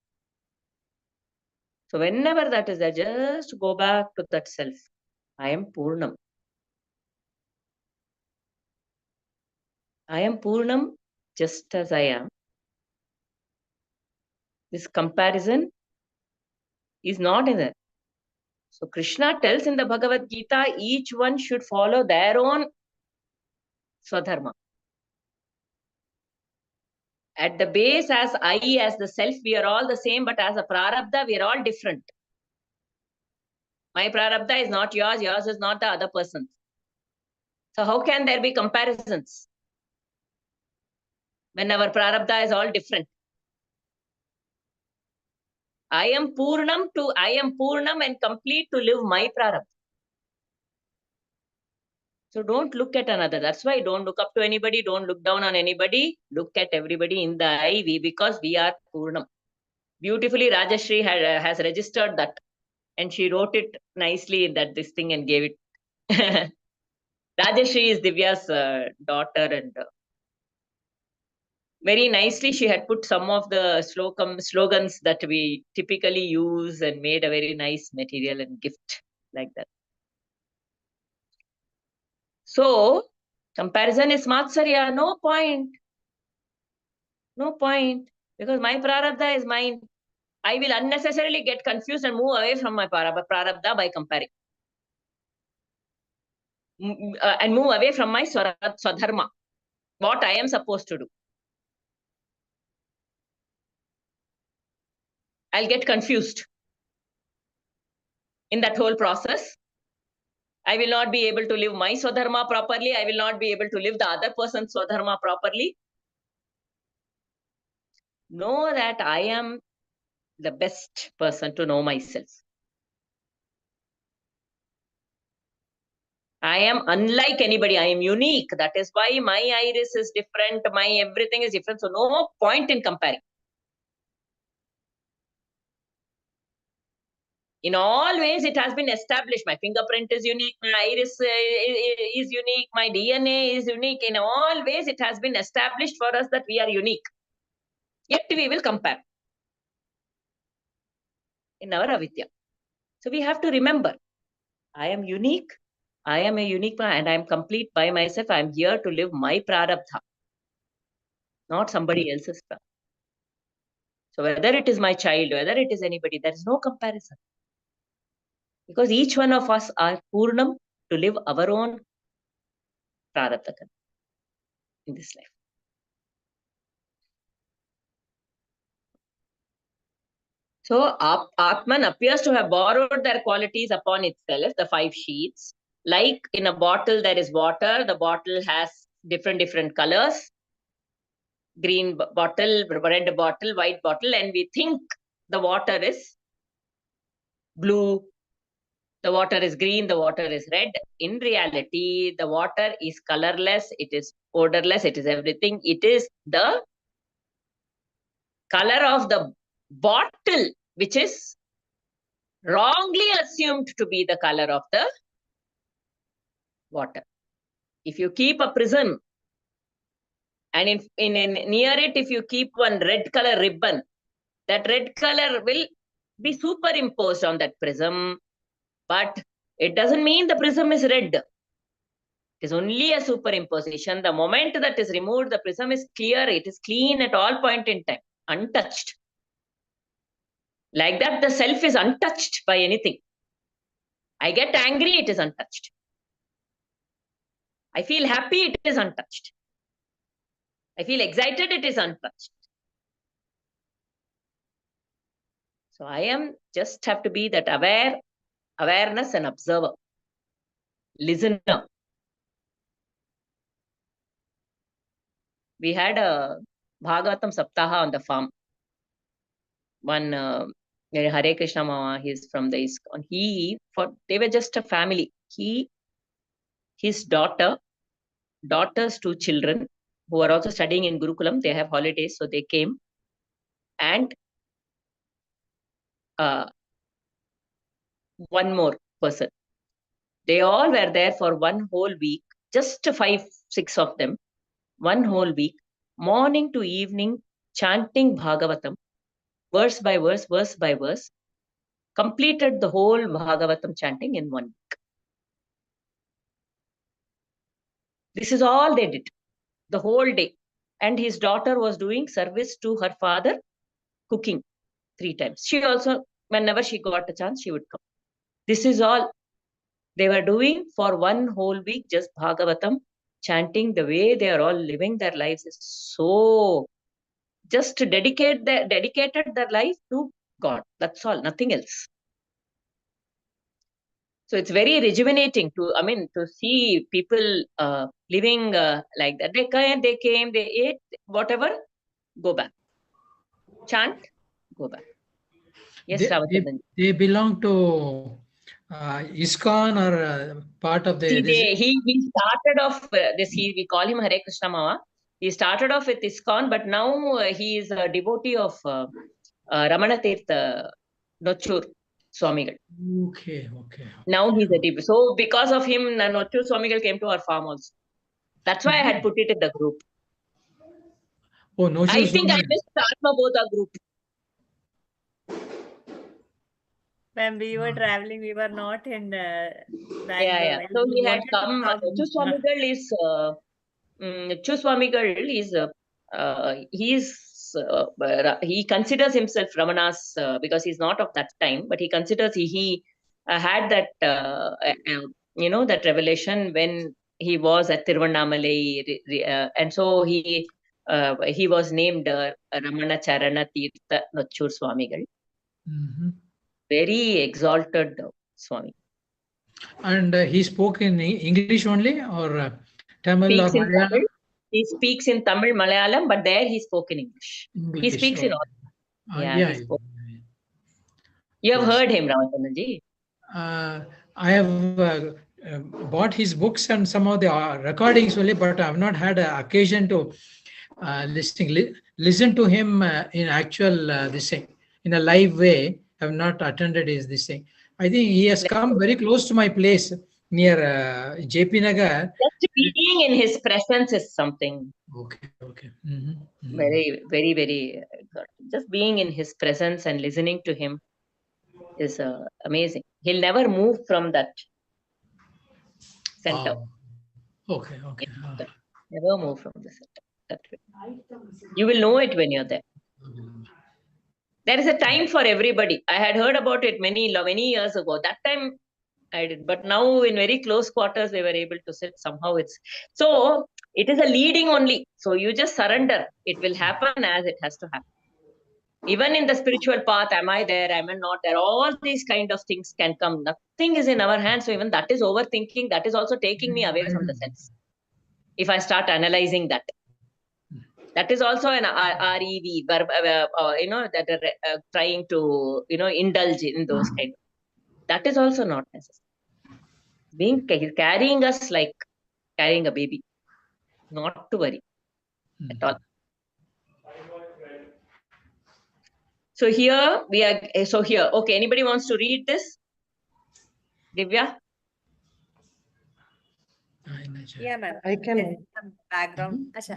So whenever that is there, just go back to that self. I am Purnam. I am Purnam just as I am. This comparison is not in there. So Krishna tells in the Bhagavad Gita, each one should follow their own Swadharma. At the base, as I, as the self, we are all the same, but as a prarabdha, we are all different. My prarabdha is not yours, yours is not the other person's. So how can there be comparisons when our prarabdha is all different? I am Purnam and complete to live my prarabdha. So don't look at another. That's why don't look up to anybody. Don't look down on anybody. Look at everybody in the eye, because we are Purnam. Beautifully, Rajashri has registered that. And she wrote it nicely in that this thing and gave it. Rajashri is Divya's daughter, and very nicely she had put some of the slogans that we typically use and made a very nice material and gift like that. So, comparison is Matsarya, no point. No point. Because my prarabdha is mine. I will unnecessarily get confused and move away from my prarabdha by comparing. And move away from my swadharma, what I am supposed to do. I'll get confused in that whole process. I will not be able to live my swadharma properly. I will not be able to live the other person's swadharma properly. Know that I am the best person to know myself. I am unlike anybody. I am unique. That is why my iris is different. My everything is different. So no point in comparing. In all ways, it has been established. My fingerprint is unique. My iris is unique. My DNA is unique. In all ways, it has been established for us that we are unique. Yet we will compare in our avidya. So we have to remember, I am unique. I am a unique man and I am complete by myself. I am here to live my prarabdha, not somebody else's prarabdha. So whether it is my child, whether it is anybody, there is no comparison. Because each one of us are Purnam to live our own prarabdha in this life. So Atman appears to have borrowed their qualities upon itself, the 5 sheets. Like in a bottle, there is water. The bottle has different colors. Green bottle, red bottle, white bottle. And we think the water is blue, the water is green, the water is red. In reality, the water is colorless, it is odorless, it is everything. It is the color of the bottle, which is wrongly assumed to be the color of the water. If you keep a prism, and near it, if you keep one red color ribbon, that red color will be superimposed on that prism, but it doesn't mean the prism is red. It is only a superimposition. The moment that is removed, the prism is clear. It is clean at all point in time, untouched. Like that, the self is untouched by anything. I get angry, it is untouched. I feel happy, it is untouched. I feel excited, it is untouched. So I am just have to be that awareness and observer, listener. We had a Bhagavatam Saptaha on the farm. One Hare Krishna Mama, he's from the ISKCON. They were just a family. His daughter's 2 children, who are also studying in Gurukulam, they have holidays, so they came. And one more person. They all were there for one whole week, just 5, 6 of them, one whole week, morning to evening, chanting Bhagavatam, verse by verse, completed the whole Bhagavatam chanting in 1 week. This is all they did, the whole day. And his daughter was doing service to her father, cooking 3 times. She also, whenever she got a chance, she would come. This is all they were doing for one whole week, just Bhagavatam chanting, the way they are all living their lives is so just to dedicated their life to God. That's all, nothing else. So it's very rejuvenating to see people living like that. They came, they ate, whatever, go back. Chant, go back. Yes, They, they, Ravachandran. they belong to ISKCON or part of See, this. he started off we call him Hare Krishna Mama. He started off with ISKCON, but now he is a devotee of Ramana Tirtha Nochur Swamigal. Okay, okay. Now he's a devotee. So because of him, Nochur Swamigal came to our farm also. That's why I had put it in the group. Oh, no I shoes. think I missed Atma Bodha group. When we were traveling, we were not in Yeah. Bangalore. So We he had wanted to come. Nochur Swamigal is Chuswamigal he considers himself Ramana's because he's not of that time, but he considers he had that that revelation when he was at Tiruvannamalai, and so he was named Ramana Charana Tirtha Nochur Swamigal. Mhm. Very exalted Swami. And he spoke in English only or Tamil or Speaks in Tamil. Malayalam? He speaks in Tamil, Malayalam, but there he spoke in English. He English. speaks in all. Yeah, Yeah. he spoke. You have Yes. heard him, Ravachandranji. I have bought his books and some of the recordings only, but I have not had an occasion to listen to him in actual this thing in a live way. I have not attended his this thing. I think he has come very close to my place near JP Nagar. Just being in his presence is something Okay. Mhm. very, very, very good. Just being in his presence and listening to him is amazing. He'll never move from that center. Wow. Okay. Never move from the center. That way. You will know it when you're there. There is a time for everybody. I had heard about it many years ago. That time I did, but now in very close quarters we were able to sit. Somehow it is a leading only. So you just surrender. It will happen as it has to happen. Even in the spiritual path, am I there? Am I not there? All these kind of things can come. Nothing is in our hands. So even that is overthinking. That is also taking me away from the sense. If I start analyzing that. That is also an REV, that are trying to, indulge in those kind. That is also not necessary. Carrying us like carrying a baby. Not to worry at all. So here we are. So here, okay. Anybody wants to read this? Divya? Yeah, ma'am. I can. There's some background. Acha,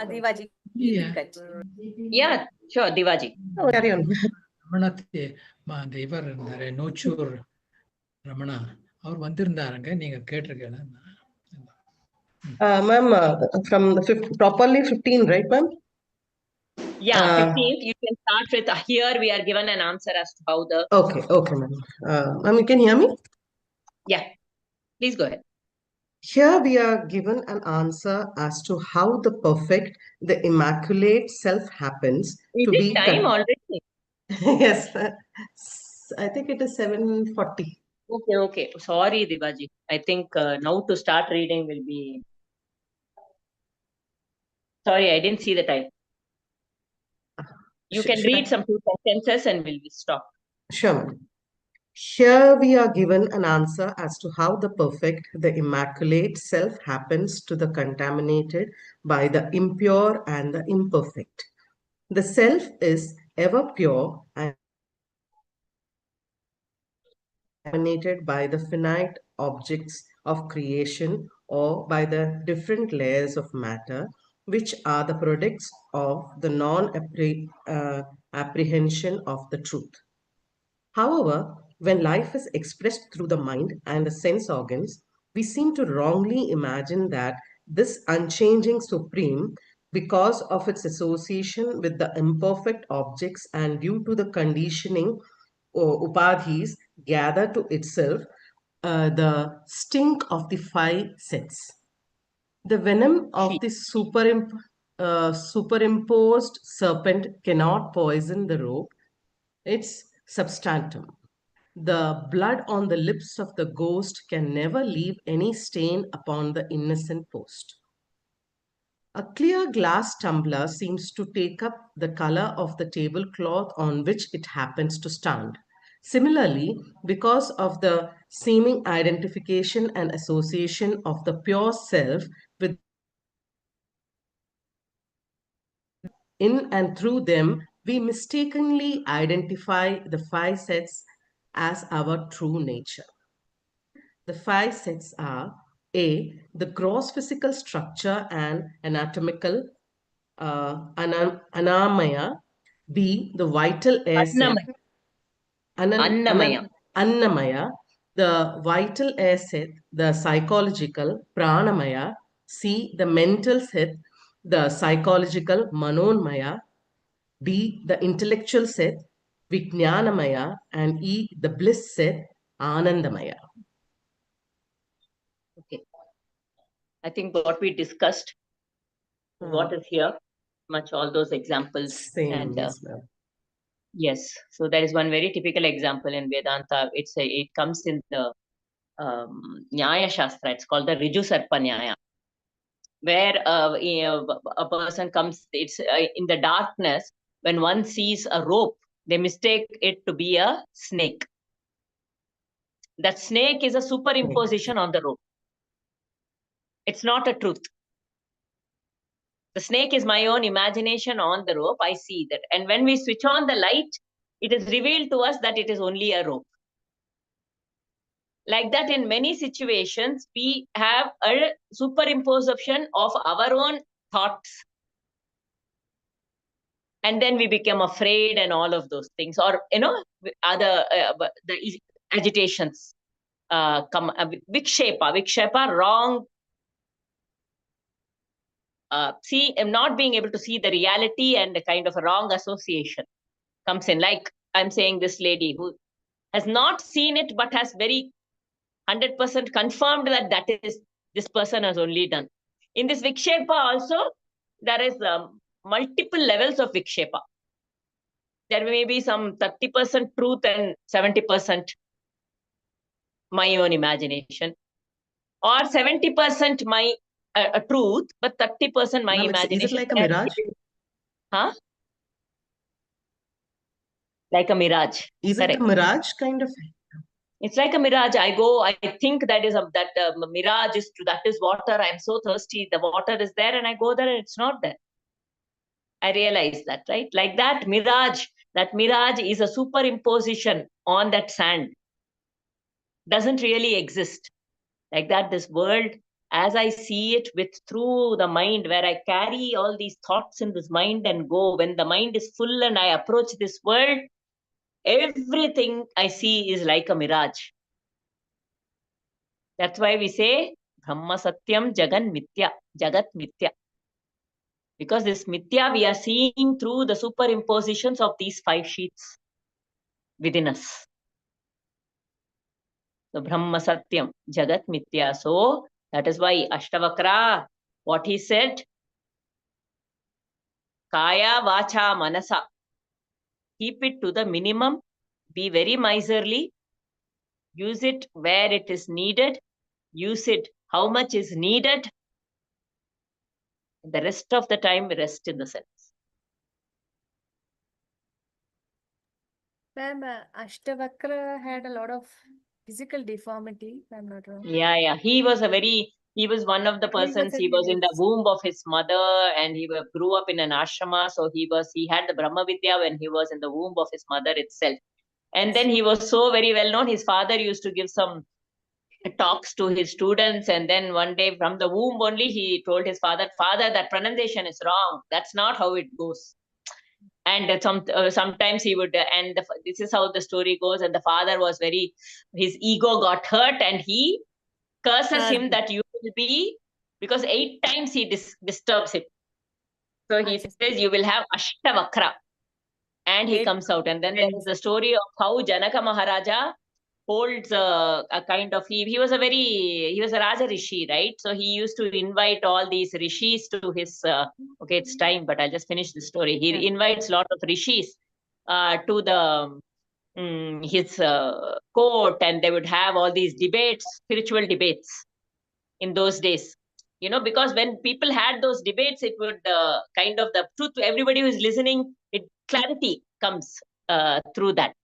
Adivaji, you Yeah. can continue. Yeah, sure, Divaji. Oh, carry on. ரமணத்தை இவர் இருந்தாரு நோச்சூர் ரமணா அவர் வந்திருந்தாருங்க நீங்க கேட்டிருக்கீங்க Ma'am, from the properly 15, right, ma'am? Yeah, 15th. You can start with here. We are given an answer as to how the. Okay, ma'am. Ma'am, you can hear me? Yeah, please go ahead. Here we are given an answer as to how the perfect, the immaculate self happens Is to it be. time already? Yes, I think it is 7:40. Okay. Sorry, Divaji. I think now to start reading will be. Sorry, I didn't see the time. You can read some 2 sentences and we'll stop. Sure, ma'am. Here we are given an answer as to how the perfect, the immaculate self happens to the contaminated by the impure and the imperfect. The self is ever pure and contaminated by the finite objects of creation or by the different layers of matter, which are the products of the non-apprehension of the truth. However, when life is expressed through the mind and the sense organs, we seem to wrongly imagine that this unchanging supreme, because of its association with the imperfect objects and due to the conditioning upadhis, gather to itself the stink of the 5 sets. The venom of sheep. the superimposed serpent cannot poison the rope, its substantum. The blood on the lips of the ghost can never leave any stain upon the innocent post. A clear glass tumbler seems to take up the color of the tablecloth on which it happens to stand. Similarly, because of the seeming identification and association of the pure self with in and through them, we mistakenly identify the five sets as our true nature. The five sets are A. The gross physical structure and anatomical anamaya. B. The vital air set. Annamaya. Annamaya. Annamaya. The vital air set, the psychological pranamaya. C. The mental set, the psychological manonmaya. D. The intellectual set, Vijnanamaya, and E. The bliss set, Anandamaya. Okay. I think what we discussed, what is here, much all those examples. Same, And yes, ma'am. yes, so there is one very typical example in Vedanta. It comes in the Nyaya Shastra. It's called the Riju Sarpa Nyaya, where a person comes. It's in the darkness. When one sees a rope, they mistake it to be a snake. That snake is a superimposition on the rope. It's not a truth. The snake is my own imagination on the rope. I see that. And when we switch on the light, it is revealed to us that it is only a rope. Like that, in many situations, we have a superimposition of our own thoughts. And then we become afraid and all of those things. Or, other the agitations come. Vikshepa, wrong. Not being able to see the reality and a kind of a wrong association comes in. Like I'm saying, this lady who has not seen it, but has very 100% confirmed that is this person has only done. In this Vikshepa also, there is multiple levels of Vikshepa. There may be some 30% truth and 70% my own imagination. Or 70% my truth, but 30% my imagination. Is it like a mirage? Huh? Like a mirage. Is Correct. it a mirage kind of? It's like a mirage. I think that is that mirage is true. That is water. I'm so thirsty. The water is there, and I go there, and it's not there. I realize that, right? Like that mirage. That mirage is a superimposition on that sand. Doesn't really exist. Like that, this world, as I see it through the mind, where I carry all these thoughts in this mind and go. When the mind is full and I approach this world, everything I see is like a mirage. That's why we say Brahma Satyam Jagan Mithya, Jagat Mithya. Because this Mithya we are seeing through the superimpositions of these five sheets within us. So Brahma Satyam, Jagat Mithya. So that is why Ashtavakra, what he said, Kaya Vacha Manasa. Keep it to the minimum. Be very miserly. Use it where it is needed. Use it how much is needed. The rest of the time, rest in the sense. Ma'am, Ashtavakra had a lot of physical deformity, if I'm not wrong. Yeah. He was one of the persons. He was in the womb of his mother, and he grew up in an ashrama. So he had the Brahma Vidya when he was in the womb of his mother itself. And then he was so very well known. His father used to give some talks to his students, and then one day from the womb only he told his father, that pronunciation is wrong. That's not how it goes. And sometimes he would, this is how the story goes. And the father was his ego got hurt, and he curses him that you will be, because 8 times he disturbs him. So he says you will have Ashtavakra, and he comes out. And then there is the story of how Janaka Maharaja holds a kind of, he was a Raja Rishi, right? So he used to invite all these rishis to his, okay, it's time, but I'll just finish the story. He invites a lot of rishis to the his court, and they would have all these debates, spiritual debates in those days. You know, because when people had those debates, it would kind of, the truth, everybody who is listening, clarity comes through that.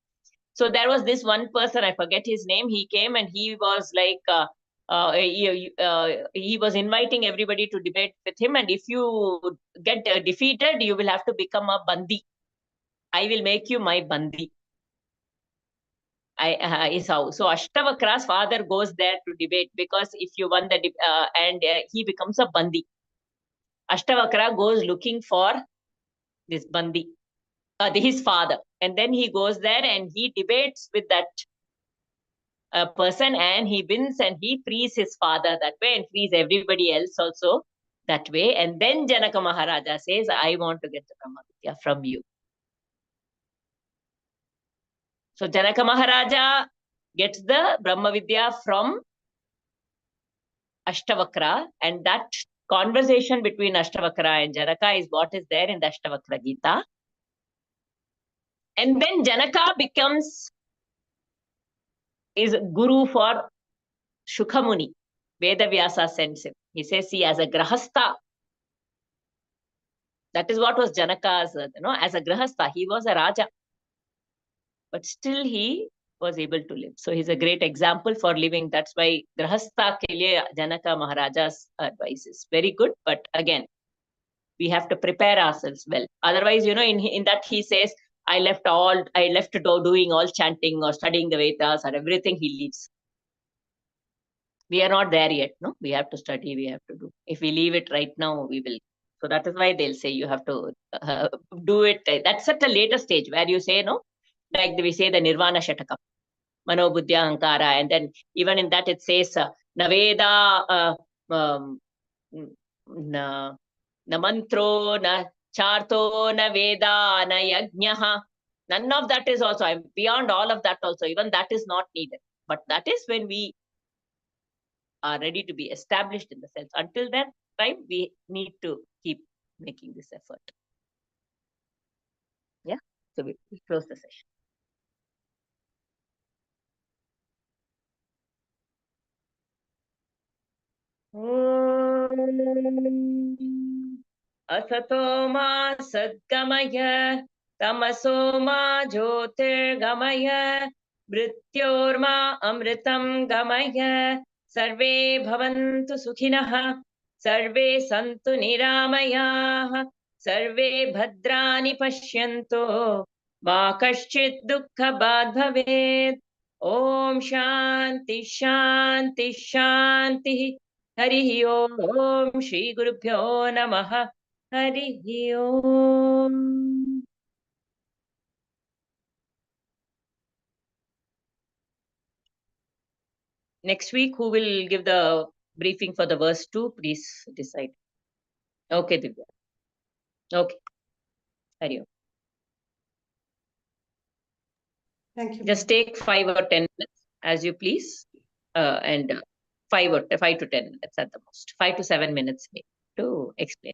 So there was this one person, I forget his name, he came and he was like, he was inviting everybody to debate with him, and if you get defeated, you will have to become a bandi. I will make you my bandi. Is how. So Ashtavakra's father goes there to debate, because if you won the and he becomes a bandi. Ashtavakra goes looking for this bandi, his father, and then he goes there and he debates with that person, and he wins, and he frees his father that way and frees everybody else also that way. And then Janaka Maharaja says, I want to get the Brahma Vidya from you. So Janaka Maharaja gets the Brahma Vidya from Ashtavakra, and that conversation between Ashtavakra and Janaka is what is there in the Ashtavakra Gita. And then Janaka is guru for Shukhamuni. Vedavyasa sends him. He says, see, as a grahastha, that is what was Janaka's, as a grahastha, he was a Raja, but still he was able to live. So he's a great example for living. That's why grahastha ke liye Janaka Maharaja's advice is very good. But again, we have to prepare ourselves well. Otherwise, in that he says, I left doing all chanting or studying the Vedas or everything, he leaves. We are not there yet, no? We have to study, we have to do. If we leave it right now, we will. So that is why they'll say you have to do it. That's at a later stage where you say, no? Like we say the Nirvana Shataka, Mano Buddhya Ahankara, and then even in that it says, Naveda, na mantro, na charto, na veda, na yajnaha. None of that is also, I'm beyond all of that also, even that is not needed. But that is when we are ready to be established in the sense. Until that time, we need to keep making this effort. Yeah, so we close the session. Asato ma sadgamaya, tamaso ma jyotirgamaya, mrityorma amritam gamaya, sarve bhavantu sukhinah, sarve santu niramayah, sarve bhadrani pashyanto, ma kaschit dukkha bad bhavet. Om Shanti Shanti Shanti. Harihi Om. Shri Gurubhyo Namaha. Harihi Om. Next week, who will give the briefing for the verse 2? Please decide. Okay, Divya. Okay. Hari Om. Thank you. Just take 5 or 10 minutes as you please. And 5 to 10 minutes at the most. 5 to 7 minutes maybe to explain.